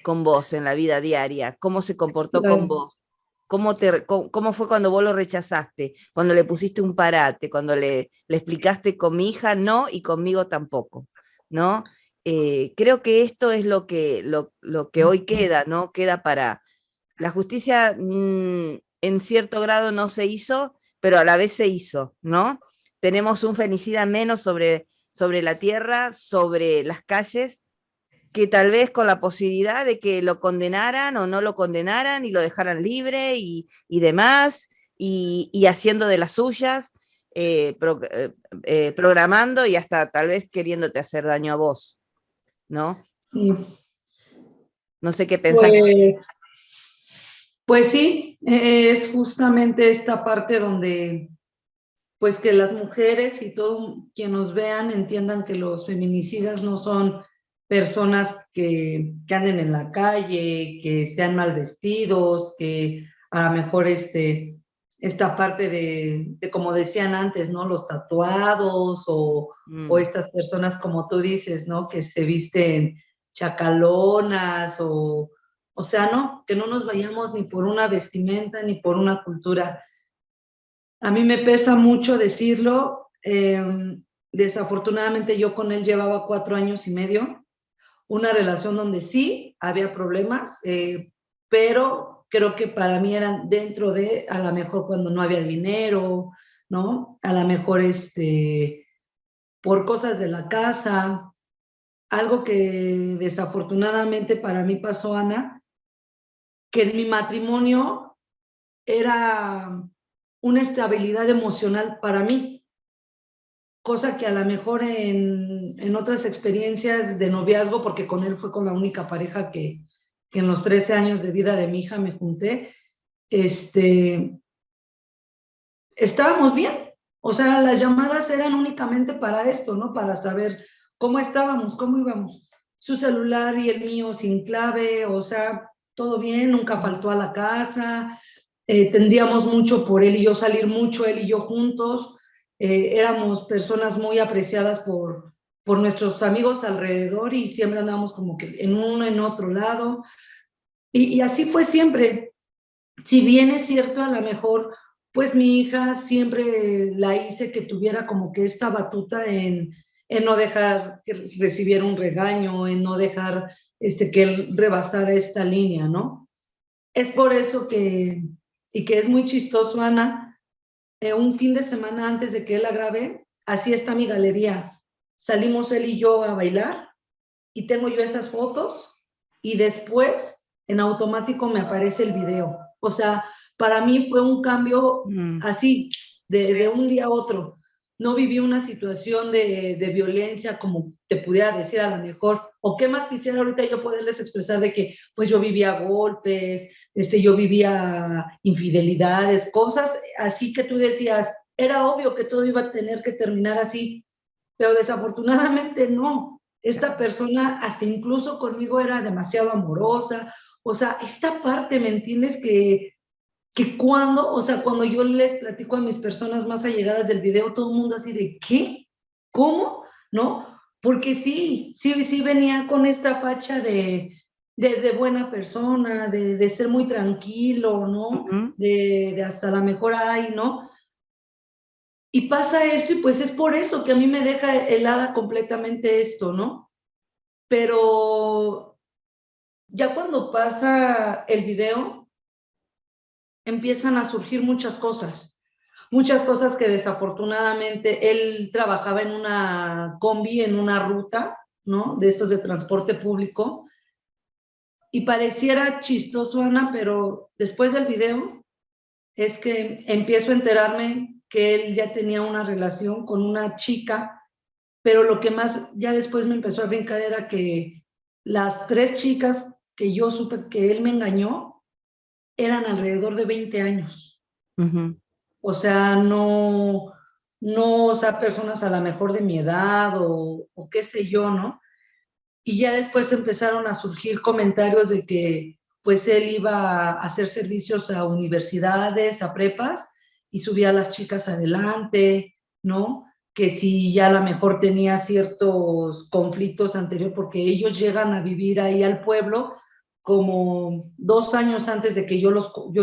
con vos en la vida diaria, cómo se comportó con Claro. vos, cómo fue cuando vos lo rechazaste, cuando le pusiste un parate, cuando le explicaste con mi hija no y conmigo tampoco, ¿no? Creo que esto es lo que hoy queda, ¿no? Queda para... La justicia en cierto grado no se hizo, pero a la vez se hizo, ¿no? Tenemos un femicida menos sobre la tierra, sobre las calles, que tal vez con la posibilidad de que lo condenaran o no lo condenaran y lo dejaran libre y demás, y haciendo de las suyas, programando y hasta tal vez queriéndote hacer daño a vos, ¿no? Sí, No sé qué pensás. pues, pues sí, es justamente esta parte donde, pues que las mujeres y todo quien nos vean entiendan que los feminicidas no son personas que anden en la calle, que sean mal vestidos, que a lo mejor esta parte de, como decían antes, ¿no? Los tatuados o estas personas, como tú dices, ¿no? Que se visten chacalonas o sea, no, que no nos vayamos ni por una vestimenta ni por una cultura. A mí me pesa mucho decirlo. Desafortunadamente yo con él llevaba 4 años y medio, una relación donde sí había problemas, pero creo que para mí eran dentro de, a lo mejor cuando no había dinero, ¿no? A lo mejor por cosas de la casa, algo que desafortunadamente para mí pasó, Ana, que en mi matrimonio era una estabilidad emocional para mí, cosa que a lo mejor en otras experiencias de noviazgo, porque con él fue con la única pareja que en los 13 años de vida de mi hija me junté, estábamos bien. O sea, las llamadas eran únicamente para esto, ¿no? Para saber cómo estábamos, cómo íbamos. Su celular y el mío sin clave, o sea, todo bien, nunca faltó a la casa, tendíamos mucho por él y yo salir mucho, él y yo juntos, éramos personas muy apreciadas por nuestros amigos alrededor y siempre andábamos como que en uno, en otro lado, y así fue siempre. Si bien es cierto, a lo mejor, pues mi hija siempre la hice que tuviera como que esta batuta en no dejar que recibiera un regaño, en no dejar que él rebasara esta línea, ¿no? Es por eso y que es muy chistoso, Ana, un fin de semana antes de que él la grabe, así está mi galería. Salimos él y yo a bailar y tengo yo esas fotos y después en automático me aparece el video. O sea, para mí fue un cambio así, de un día a otro. No viví una situación de violencia como te pudiera decir a lo mejor, o qué más quisiera ahorita yo poderles expresar de que pues yo vivía golpes, yo vivía infidelidades, cosas así que tú decías, era obvio que todo iba a tener que terminar así, pero desafortunadamente no. Esta persona hasta incluso conmigo era demasiado amorosa, o sea, esta parte, ¿me entiendes? Que cuando, o sea, cuando yo les platico a mis personas más allegadas del video, todo el mundo así de, ¿qué? ¿Cómo? ¿No? Porque sí venía con esta facha de buena persona, de ser muy tranquilo, ¿no? De hasta la mejor hay, ¿no? Y pasa esto y pues es por eso que a mí me deja helada completamente esto, ¿no? Pero ya cuando pasa el video, empiezan a surgir muchas cosas que desafortunadamente él trabajaba en una combi, en una ruta, ¿no? De estos de transporte público, y pareciera chistoso, Ana, pero después del video es que empiezo a enterarme que él ya tenía una relación con una chica, pero lo que más ya después me empezó a brincar era que las 3 chicas que yo supe que él me engañó eran alrededor de 20 años. O sea, no, o sea, personas a lo mejor de mi edad o qué sé yo, ¿no? Y ya después empezaron a surgir comentarios de que pues él iba a hacer servicios a universidades, a prepas, y subía a las chicas adelante, ¿no? Que si ya a lo mejor tenía ciertos conflictos anteriores, porque ellos llegan a vivir ahí al pueblo como 2 años antes de que yo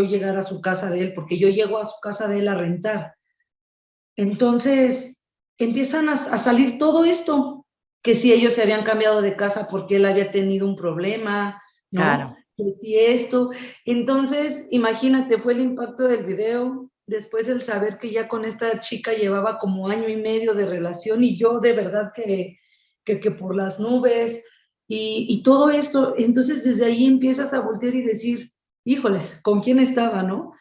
llegara a su casa de él, porque yo llego a su casa de él a rentar. Entonces, empiezan a salir todo esto, que si ellos se habían cambiado de casa porque él había tenido un problema, ¿no? Claro. Que si esto. Entonces, imagínate, fue el impacto del video, después el saber que ya con esta chica llevaba como año y medio de relación y yo de verdad que por las nubes y todo esto. Entonces, desde ahí empiezas a voltear y decir, híjoles, ¿con quién estaba, no?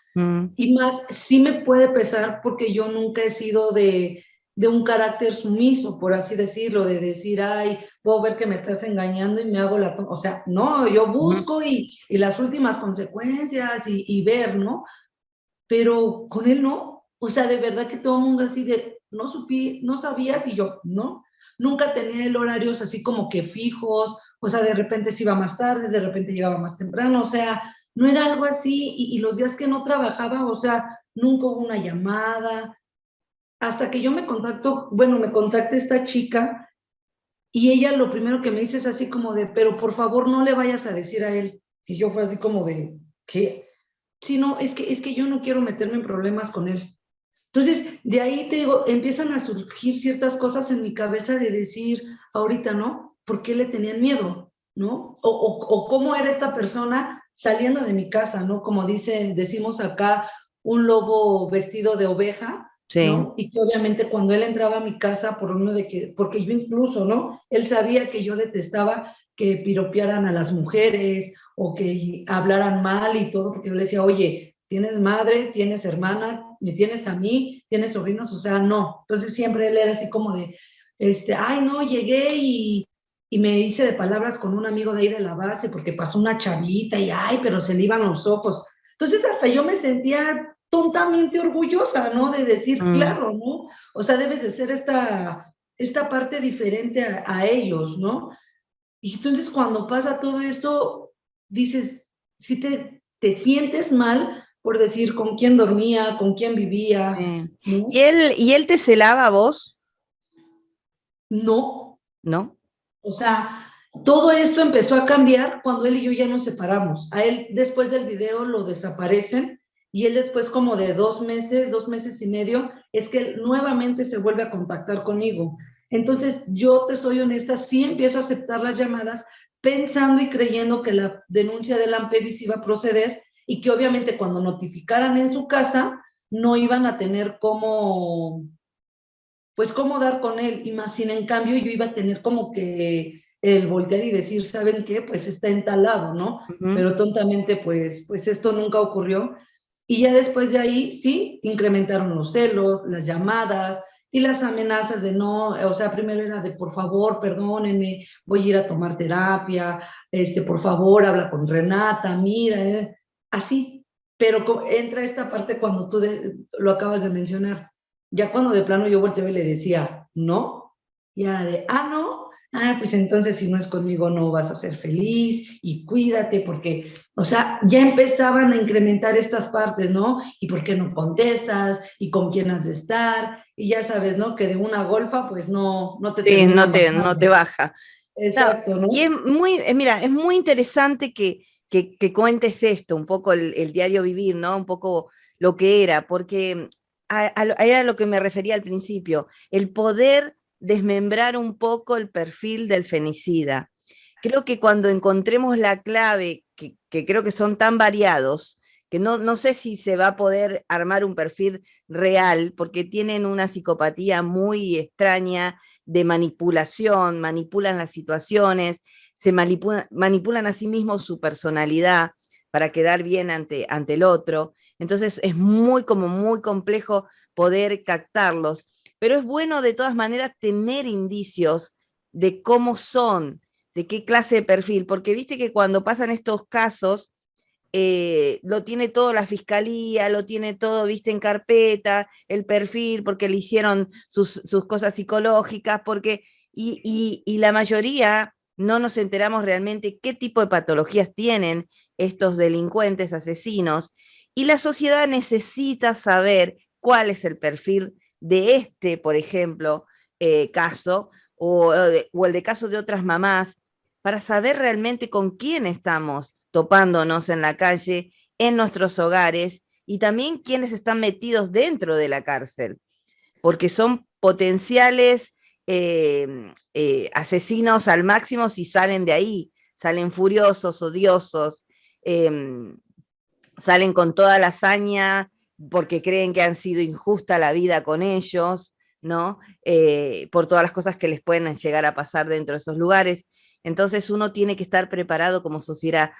Y más, sí me puede pesar porque yo nunca he sido de un carácter sumiso, por así decirlo, de decir, ay, puedo ver que me estás engañando y me hago o sea, no, yo busco y las últimas consecuencias y ver, ¿no? Pero con él no, o sea, de verdad que todo el mundo así de, no sabías y yo, no, nunca tenía el horarios así como que fijos, o sea, de repente se iba más tarde, de repente llegaba más temprano, o sea, no era algo así, y los días que no trabajaba, o sea, nunca hubo una llamada, hasta que yo me contacté esta chica y ella lo primero que me dice es así como de, pero por favor no le vayas a decir a él. Y yo fue así como de, ¿qué? Sí, no, es que yo no quiero meterme en problemas con él. Entonces, de ahí te digo, empiezan a surgir ciertas cosas en mi cabeza de decir, ahorita, ¿no? ¿Por qué le tenían miedo? ¿No? O cómo era esta persona saliendo de mi casa, ¿no? Como decimos acá, un lobo vestido de oveja, Sí. ¿no? Y que obviamente cuando él entraba a mi casa, por uno de que, porque yo incluso, ¿no? Él sabía que yo detestaba que piropearan a las mujeres o que hablaran mal y todo, porque yo le decía, oye, tienes madre, tienes hermana, me tienes a mí, tienes sobrinos, o sea, no. Entonces siempre él era así como de, ay, no, llegué y me hice de palabras con un amigo de ahí de la base porque pasó una chavita y, ay, pero se le iban los ojos. Entonces hasta yo me sentía tontamente orgullosa, ¿no? De decir, Mm. claro, ¿no? O sea, debes de ser esta parte diferente a ellos, ¿no? Y entonces cuando pasa todo esto, dices, si te sientes mal por decir con quién dormía, con quién vivía, Sí. ¿no? Y él te celaba a vos? No, ¿No? o sea, todo esto empezó a cambiar cuando él y yo ya nos separamos. A él después del video lo desaparecen y él después como de 2 meses y medio, es que él nuevamente se vuelve a contactar conmigo. Entonces, yo te soy honesta, sí empiezo a aceptar las llamadas pensando y creyendo que la denuncia del AMPEVIS iba a proceder y que obviamente cuando notificaran en su casa no iban a tener pues cómo dar con él, y más sin en cambio yo iba a tener como que el voltear y decir, ¿saben qué? Pues está entalado, ¿no? Ujú. Pero tontamente, pues esto nunca ocurrió. Y ya después de ahí, sí, incrementaron los celos, las llamadas y las amenazas de no, o sea, primero era de por favor, perdónenme, voy a ir a tomar terapia, por favor, habla con Renata, mira, así. Pero entra esta parte cuando tú lo acabas de mencionar, ya cuando de plano yo volteaba y le decía, no, y era de, no, pues entonces si no es conmigo no vas a ser feliz y cuídate porque, o sea, ya empezaban a incrementar estas partes, ¿no? ¿Y por qué no contestas? ¿Y con quién has de estar? Y ya sabes, ¿no? Que de una golfa pues no te Sí, terminan no te bajando. baja. No, Exacto, y es ¿no? muy, mira, es muy interesante que cuentes esto, un poco el diario vivir, ¿no? Un poco lo que era, porque era lo que me refería al principio, el poder desmembrar un poco el perfil del fenicida. Creo que cuando encontremos la clave, que creo que son tan variados, que no sé si se va a poder armar un perfil real, porque tienen una psicopatía muy extraña de manipulación, manipulan las situaciones, manipulan a sí mismos su personalidad para quedar bien ante el otro. Entonces es como muy complejo poder captarlos, pero es bueno de todas maneras tener indicios de cómo son, de qué clase de perfil, porque viste que cuando pasan estos casos, lo tiene todo la fiscalía, lo tiene todo, viste, en carpeta, el perfil, porque le hicieron sus cosas psicológicas, y la mayoría no nos enteramos realmente qué tipo de patologías tienen estos delincuentes, asesinos, y la sociedad necesita saber cuál es el perfil de por ejemplo, caso, o el de caso de otras mamás, para saber realmente con quién estamos topándonos en la calle, en nuestros hogares, y también quiénes están metidos dentro de la cárcel, porque son potenciales asesinos al máximo si salen de ahí, salen furiosos, odiosos, eh, salen con toda la hazaña porque creen que han sido injusta la vida con ellos, ¿no? Por todas las cosas que les pueden llegar a pasar dentro de esos lugares. Entonces uno tiene que estar preparado como sociedad,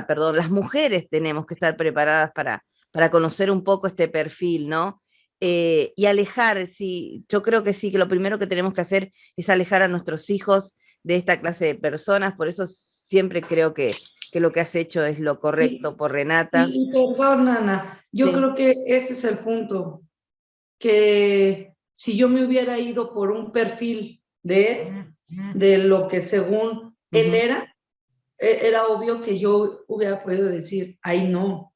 perdón, las mujeres tenemos que estar preparadas para conocer un poco este perfil, ¿no? Y alejar, sí, yo creo que sí, que lo primero que tenemos que hacer es alejar a nuestros hijos de esta clase de personas, por eso siempre creo que lo que has hecho es lo correcto Y, por Renata. y perdón, Ana, yo Sí. creo que ese es el punto, que si yo me hubiera ido por un perfil de lo que según él Ujú. era obvio que yo hubiera podido decir, ay no,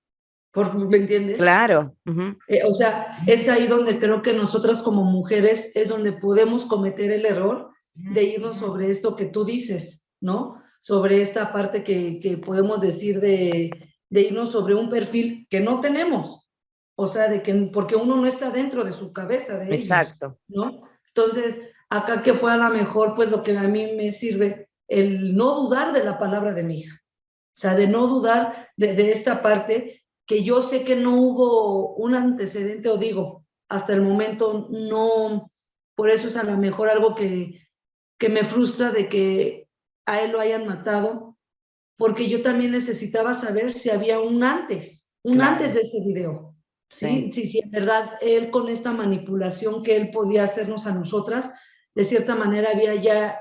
¿me entiendes? Claro. O sea, es ahí donde creo que nosotras como mujeres es donde podemos cometer el error de irnos sobre esto que tú dices, ¿no? Sobre esta parte que podemos decir de irnos sobre un perfil que no tenemos. O sea, de que porque uno no está dentro de su cabeza de ellos, Exacto. ¿no? Entonces, acá que fue a lo mejor, pues lo que a mí me sirve, el no dudar de la palabra de mi hija. O sea, de no dudar de esta parte que yo sé que no hubo un antecedente, o digo, hasta el momento no, por eso es a lo mejor algo que me frustra de que a él lo hayan matado, porque yo también necesitaba saber si había un Claro. antes de ese video. Sí. Sí, en verdad, él con esta manipulación que él podía hacernos a nosotras, de cierta manera había ya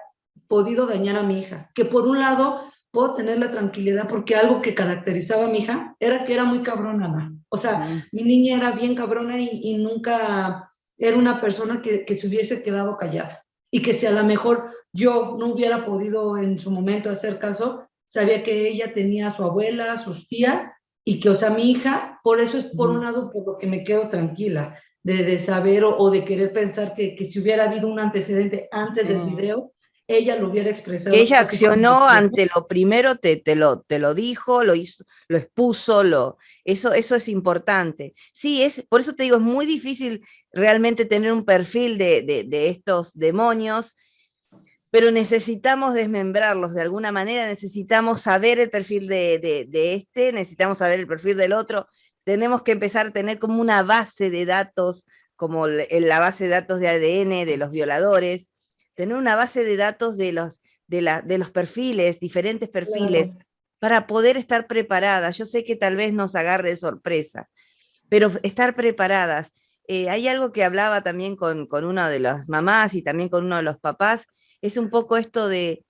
podido dañar a mi hija, que por un lado puedo tener la tranquilidad porque algo que caracterizaba a mi hija era que era muy cabrona, ¿no? O sea, mi niña era bien cabrona y nunca era una persona que se hubiese quedado callada y que si a lo mejor yo no hubiera podido en su momento hacer caso, sabía que ella tenía a su abuela, a sus tías, y que, o sea, mi hija, por eso es por un lado por lo que me quedo tranquila, de saber o de querer pensar que si hubiera habido un antecedente antes del video, ella lo hubiera Que expresado ella así como accionó después, ¿no? ante lo primero, te lo dijo, lo hizo, lo expuso, eso es importante. Sí, por eso te digo, es muy difícil realmente tener un perfil de estos demonios, pero necesitamos desmembrarlos de alguna manera, necesitamos saber el perfil de este, necesitamos saber el perfil del otro, tenemos que empezar a tener como una base de datos, como la base de datos de ADN de los violadores, tener una base de datos de los perfiles, diferentes perfiles, Claro. para poder estar preparadas. Yo sé que tal vez nos agarre de sorpresa, pero estar preparadas. Hay algo que hablaba también con una de las mamás y también con uno de los papás, es un poco esto de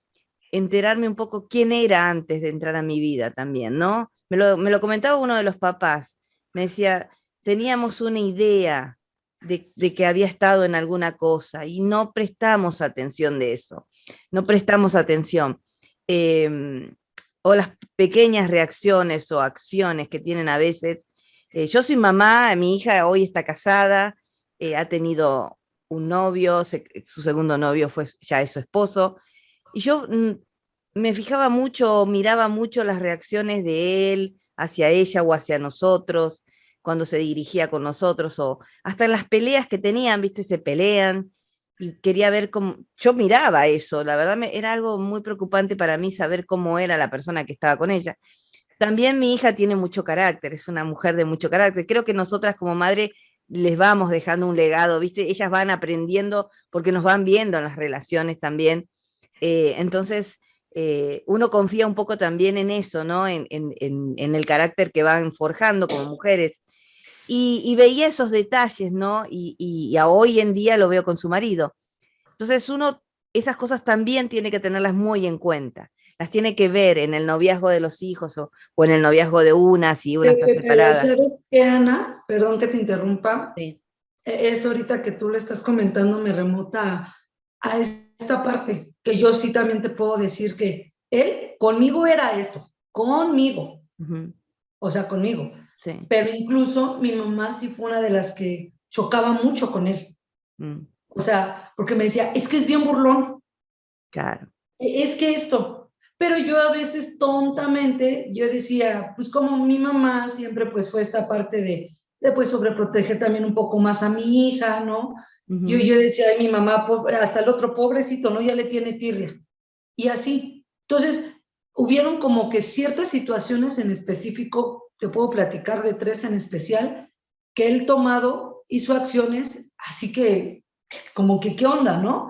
enterarme un poco quién era antes de entrar a mi vida también, ¿no? Me lo comentaba uno de los papás, me decía, teníamos una idea de que había estado en alguna cosa y no prestamos atención de eso, no prestamos atención. Eh, o las pequeñas reacciones o acciones que tienen a veces. Yo soy mamá, mi hija hoy está casada, ha tenido un novio, su segundo novio ya es su esposo, y yo me fijaba mucho, miraba mucho las reacciones de él hacia ella o hacia nosotros, cuando se dirigía con nosotros, o hasta en las peleas que tenían, viste, se pelean, y quería ver cómo, yo miraba eso, la verdad era algo muy preocupante para mí saber cómo era la persona que estaba con ella. También mi hija tiene mucho carácter, es una mujer de mucho carácter. Creo que nosotras como madre les vamos dejando un legado, ¿viste? Ellas van aprendiendo porque nos van viendo en las relaciones también. Entonces, uno confía un poco también en eso, ¿no? En el carácter que van forjando como mujeres. Y veía esos detalles, ¿no? Y a hoy en día lo veo con su marido. Entonces uno esas cosas también tiene que tenerlas muy en cuenta. Las tiene que ver en el noviazgo de los hijos o en el noviazgo de una, si una está Pero separada. ¿sabes qué, Ana? Perdón que te interrumpa. Sí. Es ahorita que tú le estás comentando me remota a esta parte, que yo sí también te puedo decir que él conmigo era eso, conmigo, o sea, conmigo. Sí. Pero incluso mi mamá sí fue una de las que chocaba mucho con él. O sea, porque me decía, es que es bien burlón. Claro. Es que esto, pero yo a veces tontamente, yo decía, pues como mi mamá siempre pues fue esta parte de pues sobreproteger también un poco más a mi hija, ¿no? Yo decía, ay, mi mamá, hasta el otro pobrecito, ¿no? Ya le tiene tirria. Y así. Entonces, hubieron como que ciertas situaciones en específico, te puedo platicar de tres en especial, que él tomado hizo acciones, así que como que qué onda, ¿no?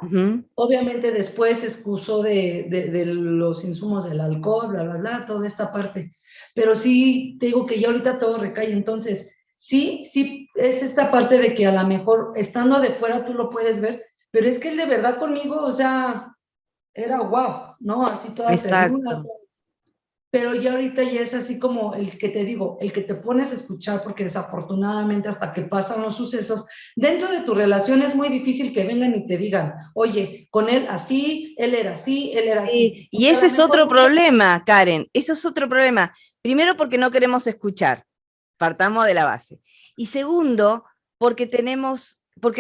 Obviamente después se excusó de los insumos del alcohol, bla, bla, bla, toda esta parte. Pero sí, te digo que ya ahorita todo recae. Entonces, sí, es esta parte de que a lo mejor estando de fuera tú lo puedes ver, pero es que él de verdad conmigo, o sea, era guau, ¿no? Así toda ternura. Exacto. Pero ya ahorita ya es así como el que te digo, el que te pones a escuchar, porque desafortunadamente hasta que pasan los sucesos, dentro de tu relación es muy difícil que vengan y te digan, oye, con él así, él era así, él era así. Sí, y A ese lo es mejor otro muchas. problema, Karen, eso es otro problema. Primero porque no queremos escuchar. partamos de la base. Y segundo, porque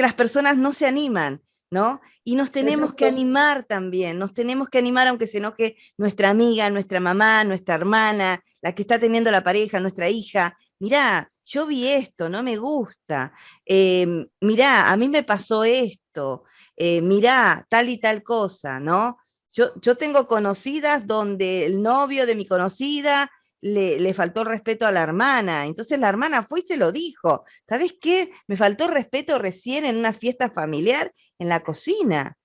las personas no se animan, ¿no? Y nos tenemos que Exacto. animar también, nos tenemos que animar aunque se enoje nuestra amiga, nuestra mamá, nuestra hermana, la que está teniendo la pareja, nuestra hija. Mirá, yo vi esto, no me gusta. Mirá, a mí me pasó esto. Mirá, tal y tal cosa, ¿no? Yo tengo conocidas donde el novio de mi conocida le faltó el respeto a la hermana. Entonces la hermana fue y se lo dijo. ¿Sabes qué? Me faltó el respeto recién en una fiesta familiar en la cocina.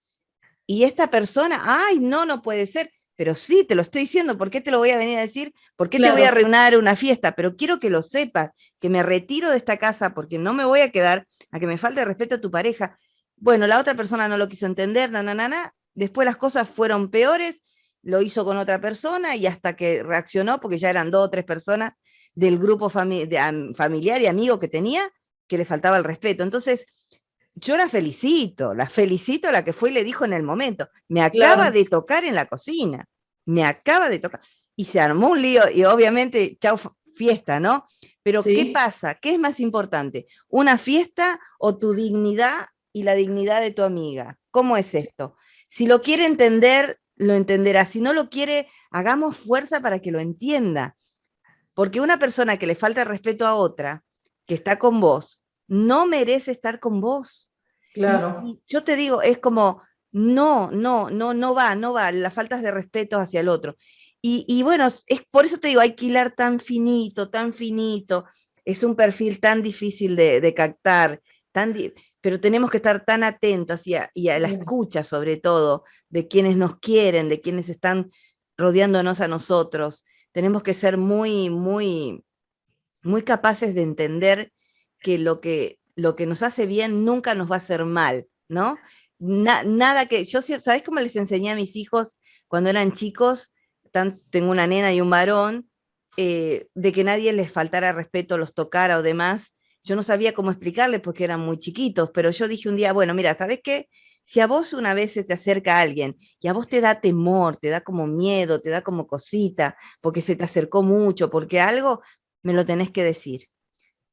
Y esta persona, ay, no, no puede ser. Pero sí, te lo estoy diciendo, ¿por qué te lo voy a venir a decir? ¿Por qué te voy a Claro, arruinar una fiesta? Pero quiero que lo sepas, que me retiro de esta casa porque no me voy a quedar a que me falte el respeto a tu pareja. Bueno, la otra persona no lo quiso entender, después las cosas fueron peores, lo hizo con otra persona y hasta que reaccionó, porque ya eran 2 o 3 personas del grupo familiar y amigo que tenía, que le faltaba el respeto. Entonces, yo la felicito a la que fue y le dijo en el momento, me acaba claro, de tocar en la cocina, me acaba de tocar. Y se armó un lío y obviamente, chau, fiesta, ¿no? Pero ¿qué sí, pasa? ¿Qué es más importante? ¿Una fiesta o tu dignidad y la dignidad de tu amiga? ¿Cómo es esto? Si lo quiere entender, lo entenderá. Si no lo quiere, hagamos fuerza para que lo entienda. Porque una persona que le falta respeto a otra, que está con vos, no merece estar con vos. claro. Y yo te digo, es como, no, no, no, no va, las faltas de respeto hacia el otro. Y bueno, es por eso te digo, hay que hilar tan finito, es un perfil tan difícil de captar, pero tenemos que estar tan atentos y a la Sí. escucha sobre todo, de quienes nos quieren, de quienes están rodeándonos a nosotros. Tenemos que ser muy capaces de entender que lo que nos hace bien nunca nos va a hacer mal, ¿no? Nada que, ¿sabés cómo les enseñé a mis hijos cuando eran chicos? Tengo una nena y un varón, de que nadie les faltara respeto, los tocara o demás. Yo no sabía cómo explicarles porque eran muy chiquitos, pero yo dije un día, bueno, mira, ¿sabés qué? Si a vos una vez se te acerca alguien y a vos te da temor, te da como miedo, te da como cosita, porque se te acercó mucho, porque algo, me lo tenés que decir.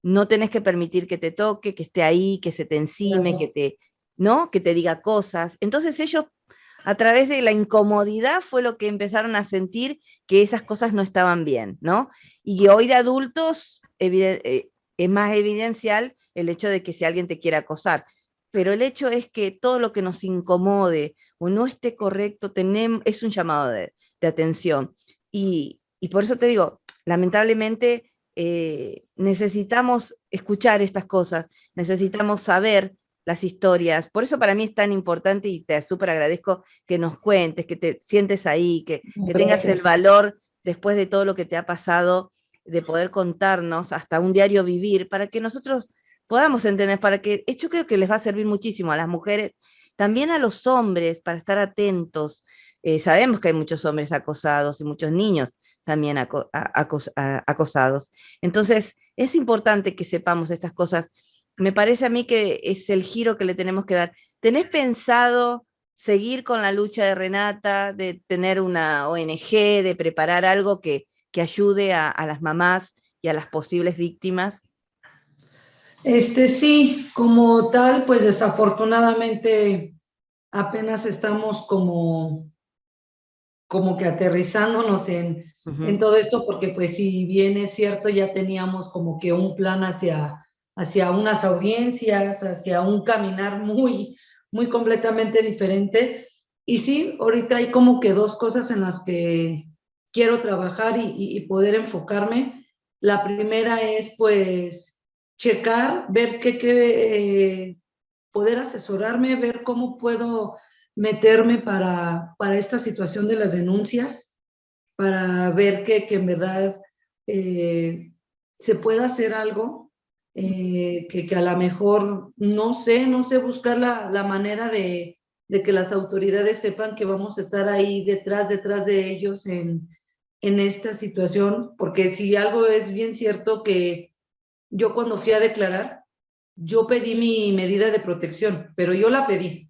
No tenés que permitir que te toque, que esté ahí, que se te encime, Claro. ¿no? Que te diga cosas. Entonces ellos, a través de la incomodidad, fue lo que empezaron a sentir que esas cosas no estaban bien, ¿no? Y hoy de adultos es más evidencial el hecho de que si alguien te quiere acosar. Pero el hecho es que todo lo que nos incomode o no esté correcto es un llamado de atención. Y por eso te digo, lamentablemente necesitamos escuchar estas cosas, necesitamos saber las historias. Por eso para mí es tan importante y te súper agradezco que nos cuentes, que te sientes ahí, que tengas el Gracias. valor después de todo lo que te ha pasado, de poder contarnos hasta un diario vivir, para que nosotros podamos entender, para que yo creo que les va a servir muchísimo a las mujeres, también a los hombres, para estar atentos. Sabemos que hay muchos hombres acosados y muchos niños también acosados. Entonces, es importante que sepamos estas cosas. Me parece a mí que es el giro que le tenemos que dar. ¿Tenés pensado seguir con la lucha de Renata, de tener una ONG, de preparar algo que ayude a las mamás y a las posibles víctimas? Sí, como tal, pues desafortunadamente apenas estamos como que aterrizándonos en Ujú. todo esto, porque pues si bien es cierto, ya teníamos como que un plan hacia unas audiencias, hacia un caminar muy completamente diferente. Y sí, ahorita hay como que dos cosas en las que quiero trabajar y poder enfocarme. La primera es pues checar, ver poder asesorarme, ver cómo puedo meterme para esta situación de las denuncias, para ver que en verdad eh, se pueda hacer algo, que a lo mejor, no sé buscar la manera de que las autoridades sepan que vamos a estar ahí detrás de ellos en esta situación, porque si algo es bien cierto que yo cuando fui a declarar, yo pedí mi medida de protección, pero yo la pedí.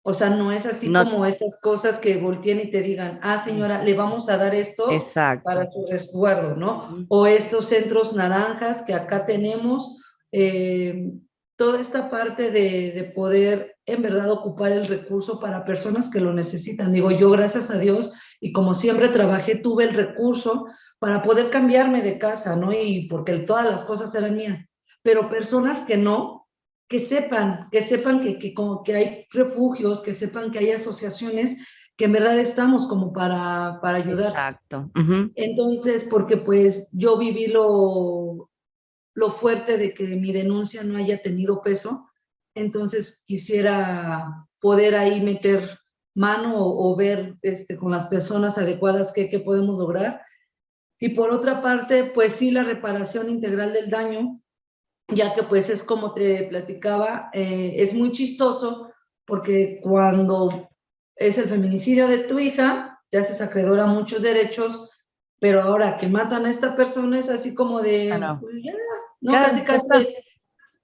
O sea, no es así No, como estas cosas que volteen y te digan, ah, señora, le vamos a dar esto para exacto. su resguardo, ¿no? Ujú. O estos centros naranjas que acá tenemos, eh, toda esta parte de poder en verdad ocupar el recurso para personas que lo necesitan. Digo, yo gracias a Dios y como siempre trabajé, tuve el recurso para poder cambiarme de casa, ¿no? Y porque todas las cosas eran mías, pero personas que no, que sepan como que hay refugios, que sepan que hay asociaciones que en verdad estamos como para ayudar. Exacto. Ujú. Entonces, porque pues yo viví lo fuerte de que mi denuncia no haya tenido peso, entonces quisiera poder ahí meter mano o ver con las personas adecuadas qué podemos lograr. Y por otra parte, pues sí, la reparación integral del daño, ya que pues es como te platicaba, es muy chistoso porque cuando es el feminicidio de tu hija, te haces acreedor a muchos derechos, pero ahora que matan a esta persona es así como de, Claro, pues ya, ¿no? claro, Casi, ya casi está. es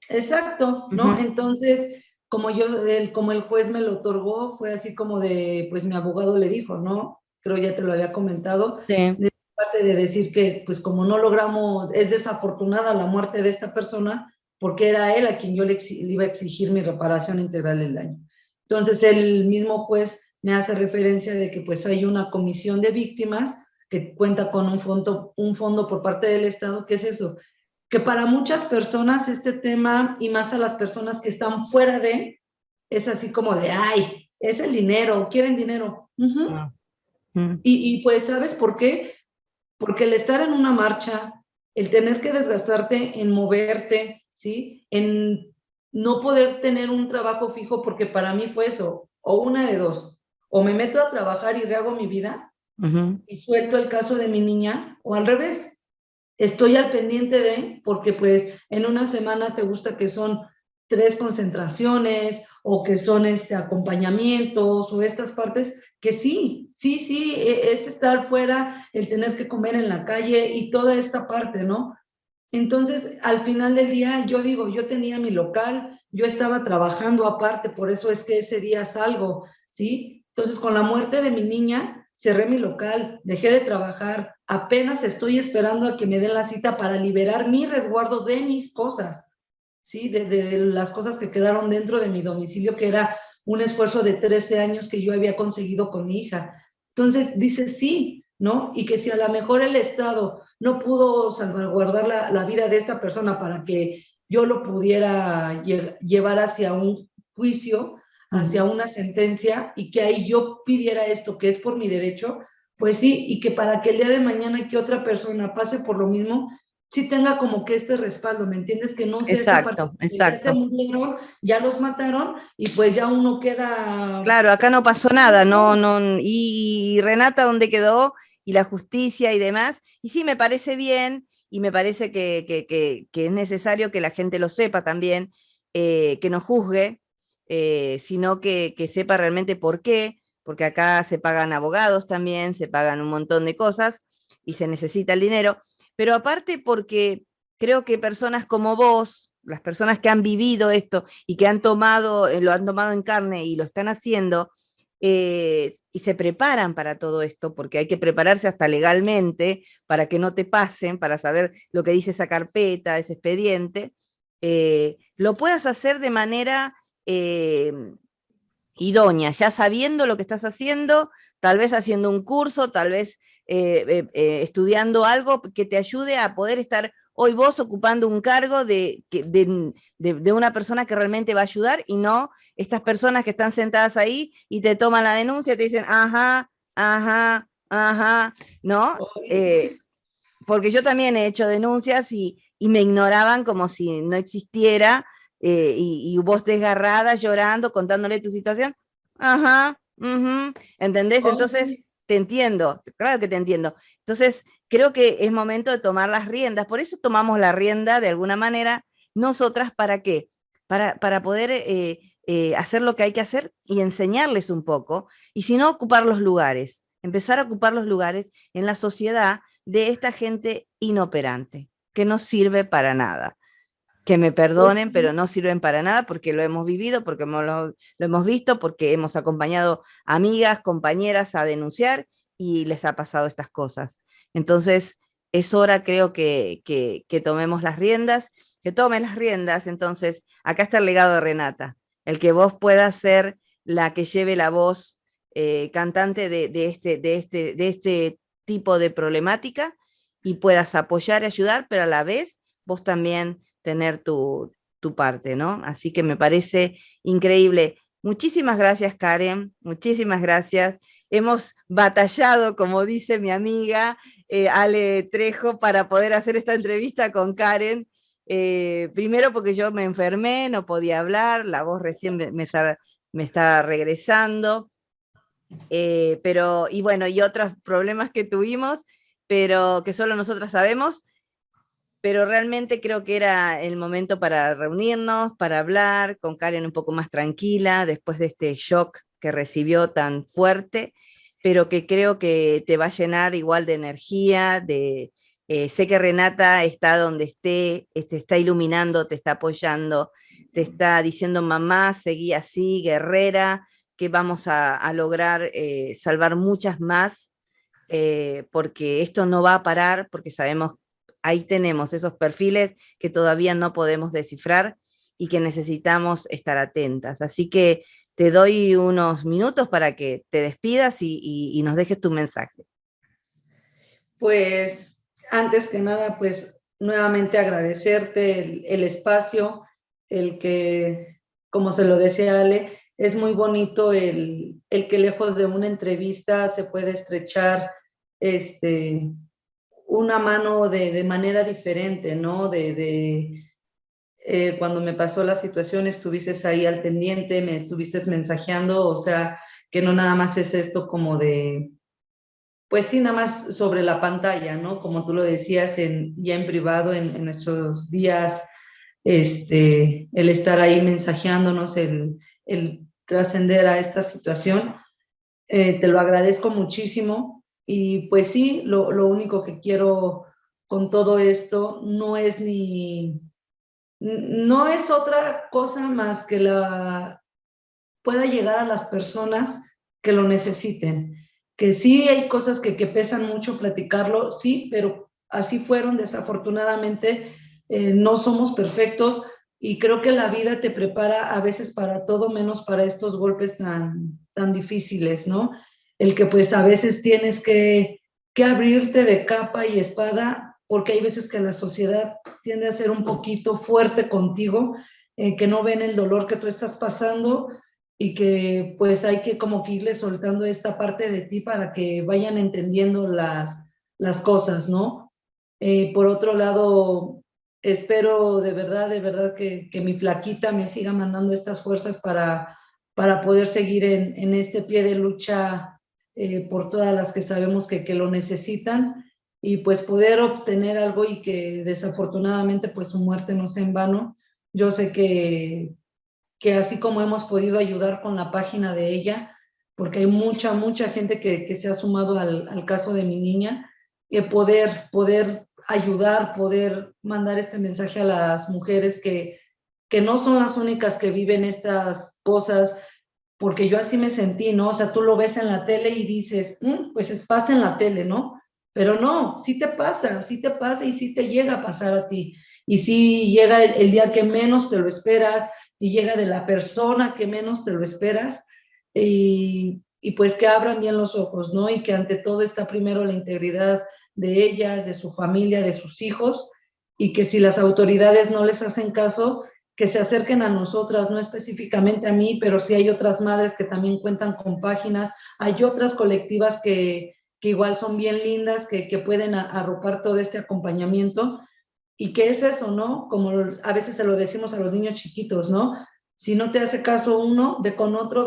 exacto, ¿no? Ujú. Entonces, como el juez me lo otorgó, fue así como de, pues mi abogado le dijo, ¿no? Creo ya te lo había comentado, Sí, de parte de decir que, pues como no logramos, es desafortunada la muerte de esta persona, porque era él a quien yo le iba a exigir mi reparación integral del daño. Entonces, el mismo juez me hace referencia de que pues hay una comisión de víctimas que cuenta con un fondo por parte del Estado. ¿Qué es eso? Que para muchas personas este tema, y más a las personas que están fuera de, es así como de, ay, es el dinero, quieren dinero. Uh-huh. no. Mm. Y pues, ¿sabes por qué? Porque el estar en una marcha, el tener que desgastarte en moverte, ¿sí? En no poder tener un trabajo fijo, porque para mí fue eso, o una de dos, o me meto a trabajar y rehago mi vida Ujú. y suelto el caso de mi niña, o al revés, estoy al pendiente de, porque pues en una semana te gusta que son 3 concentraciones o que son acompañamientos o estas partes, que sí, sí, sí, es estar fuera, el tener que comer en la calle y toda esta parte, ¿no? Entonces, al final del día, yo digo, yo tenía mi local, yo estaba trabajando aparte, por eso es que ese día salgo, ¿sí? Entonces, con la muerte de mi niña, cerré mi local, dejé de trabajar, apenas estoy esperando a que me den la cita para liberar mi resguardo de mis cosas, ¿sí? De las cosas que quedaron dentro de mi domicilio, que era un esfuerzo de 13 años que yo había conseguido con mi hija. Entonces, dice sí, ¿no? Y que si a lo mejor el Estado no pudo salvaguardar la vida de esta persona para que yo lo pudiera llevar hacia un juicio, hacia Ujú. una sentencia, y que ahí yo pidiera esto, que es por mi derecho, pues sí, y que para que el día de mañana que otra persona pase por lo mismo, sí tenga como que este respaldo, ¿me entiendes? Que no sea esta parte Exacto, de ya se exacto. murieron, ya los mataron, y pues ya uno queda, Claro, acá pues, no pasó nada, no, no, y Renata dónde quedó, y la justicia y demás, y sí, me parece bien, y me parece que es necesario que la gente lo sepa también, que no juzgue, sino que sepa realmente por qué, porque acá se pagan abogados también, se pagan un montón de cosas, y se necesita el dinero, pero aparte porque creo que personas como vos, las personas que han vivido esto y que han tomado, lo han tomado en carne y lo están haciendo, y se preparan para todo esto, porque hay que prepararse hasta legalmente para que no te pasen, para saber lo que dice esa carpeta, ese expediente, lo puedas hacer de manera idónea, ya sabiendo lo que estás haciendo, tal vez haciendo un curso, tal vez estudiando algo que te ayude a poder estar hoy vos ocupando un cargo de una persona que realmente va a ayudar y no estas personas que están sentadas ahí y te toman la denuncia y te dicen, ajá, ajá, ajá, ¿no? Porque yo también he hecho denuncias y me ignoraban como si no existiera, y vos desgarrada, llorando, contándole tu situación. Ajá, ¿entendés? Entonces, te entiendo, claro que te entiendo. Entonces, creo que es momento de tomar las riendas. Por eso tomamos la rienda de alguna manera, nosotras, ¿para qué? Para poder hacer lo que hay que hacer y enseñarles un poco. Y si no, ocupar los lugares, empezar a ocupar los lugares en la sociedad de esta gente inoperante, que no sirve para nada, que me Pues perdonen, pero no sirven para nada porque lo hemos vivido, porque lo hemos visto, porque hemos acompañado amigas, compañeras a denunciar y les ha pasado estas cosas. Entonces, es hora, creo, que tomemos las riendas, que tomen las riendas. Entonces, acá está el legado de Renata, el que vos puedas ser la que lleve la voz cantante de este tipo de problemática y puedas apoyar y ayudar, pero a la vez vos también tener tu parte, ¿no? Así que me parece increíble. Muchísimas gracias, Karen, muchísimas gracias. Hemos batallado, como dice mi amiga Ale Trejo, para poder hacer esta entrevista con Karen. Primero porque yo me enfermé, no podía hablar, la voz recién me está regresando, pero, y bueno, y otros problemas que tuvimos, pero que solo nosotras sabemos, pero realmente creo que era el momento para reunirnos, para hablar con Karen un poco más tranquila después de este shock que recibió tan fuerte, pero que creo que te va a llenar igual de energía, sé que Renata está donde esté, te está iluminando, te está apoyando, te está diciendo mamá, seguí así, guerrera, que vamos a lograr salvar muchas más, porque esto no va a parar, porque sabemos, ahí tenemos esos perfiles que todavía no podemos descifrar y que necesitamos estar atentas. Así que te doy unos minutos para que te despidas y nos dejes tu mensaje. Pues antes que nada, pues nuevamente agradecerte el espacio, el que, como se lo decía Ale, es muy bonito el que lejos de una entrevista se puede estrechar una mano de manera diferente, ¿no? Cuando me pasó la situación estuviste ahí al pendiente, me estuviste mensajeando, o sea, que no nada más es esto como de pues sí, nada más sobre la pantalla, ¿no? Como tú lo decías, ya en privado, en nuestros días, el estar ahí mensajeándonos, el trascender a esta situación, te lo agradezco muchísimo. Y pues sí, lo único que quiero con todo esto no es otra cosa más que pueda llegar a las personas que lo necesiten. Que sí hay cosas que pesan mucho platicarlo, sí, pero así fueron, desafortunadamente, no somos perfectos y creo que la vida te prepara a veces para todo menos para estos golpes tan difíciles, ¿no? El que pues a veces tienes que abrirte de capa y espada porque hay veces que la sociedad tiende a ser un poquito fuerte contigo, que no ven el dolor que tú estás pasando y que pues hay que como que irle soltando esta parte de ti para que vayan entendiendo las cosas, ¿no? Por otro lado, espero de verdad que mi flaquita me siga mandando estas fuerzas para poder seguir en este pie de lucha por todas las que sabemos que lo necesitan y pues poder obtener algo y que desafortunadamente pues su muerte no sea en vano. Yo sé que así como hemos podido ayudar con la página de ella, porque hay mucha gente que se ha sumado al caso de mi niña, poder ayudar, poder mandar este mensaje a las mujeres que no son las únicas que viven estas cosas, porque yo así me sentí, ¿no? O sea, tú lo ves en la tele y dices, pues es pasa en la tele, ¿no? Pero no, sí te pasa y sí te llega a pasar a ti. Y sí llega el día que menos te lo esperas, y llega de la persona que menos te lo esperas y pues que abran bien los ojos, ¿no? Y que ante todo está primero la integridad de ellas, de su familia, de sus hijos y que si las autoridades no les hacen caso, que se acerquen a nosotras, no específicamente a mí, pero sí hay otras madres que también cuentan con páginas, hay otras colectivas que igual son bien lindas, que pueden arropar todo este acompañamiento. ¿Y qué es eso, no? Como a veces se lo decimos a los niños chiquitos, ¿no? Si no te hace caso uno, ve con otro,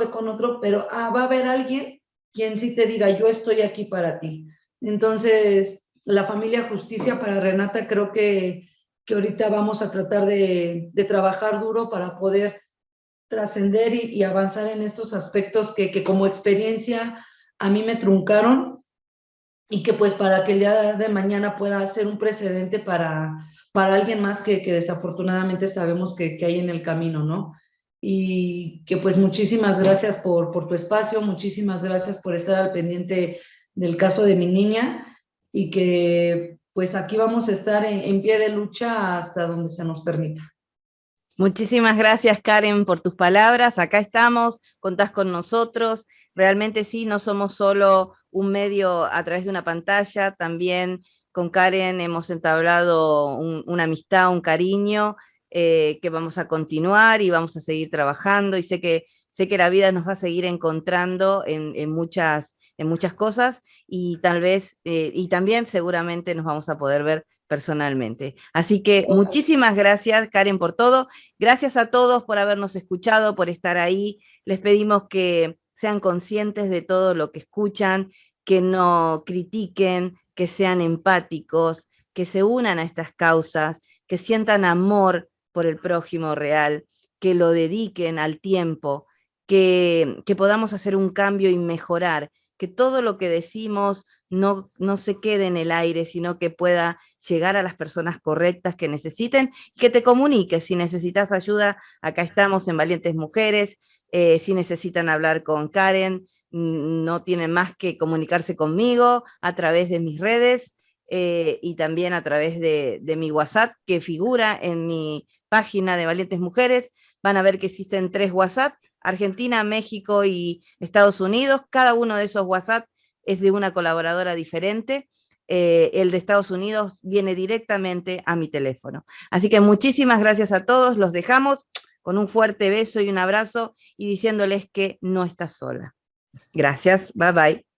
pero va a haber alguien quien sí te diga, yo estoy aquí para ti. Entonces, la familia Justicia para Renata creo que ahorita vamos a tratar de trabajar duro para poder trascender y avanzar en estos aspectos que como experiencia a mí me truncaron y que pues para que el día de mañana pueda ser un precedente para alguien más que desafortunadamente sabemos que hay en el camino, ¿no? Y que pues muchísimas gracias por tu espacio, muchísimas gracias por estar al pendiente del caso de mi niña y que pues aquí vamos a estar en pie de lucha hasta donde se nos permita. Muchísimas gracias, Karen, por tus palabras. Acá estamos, contás con nosotros. Realmente sí, no somos solo un medio a través de una pantalla, también con Karen hemos entablado una amistad, un cariño, que vamos a continuar y vamos a seguir trabajando. Y sé que la vida nos va a seguir encontrando en muchas cosas y tal vez, y también seguramente nos vamos a poder ver personalmente. Así que muchísimas gracias, Karen, por todo. Gracias a todos por habernos escuchado, por estar ahí. Les pedimos que sean conscientes de todo lo que escuchan, que no critiquen, que sean empáticos, que se unan a estas causas, que sientan amor por el prójimo real, que lo dediquen al tiempo, que podamos hacer un cambio y mejorar, que todo lo que decimos no se quede en el aire, sino que pueda llegar a las personas correctas que necesiten, que te comuniques. Si necesitas ayuda, acá estamos en Valientes Mujeres. Si necesitan hablar con Karen, no tienen más que comunicarse conmigo a través de mis redes, y también a través de mi WhatsApp, que figura en mi página de Valientes Mujeres. Van a ver que existen 3 WhatsApp: Argentina, México y Estados Unidos. Cada uno de esos WhatsApp es de una colaboradora diferente. El de Estados Unidos viene directamente a mi teléfono. Así que muchísimas gracias a todos. Los dejamos con un fuerte beso y un abrazo y diciéndoles que no estás sola. Gracias. Bye bye.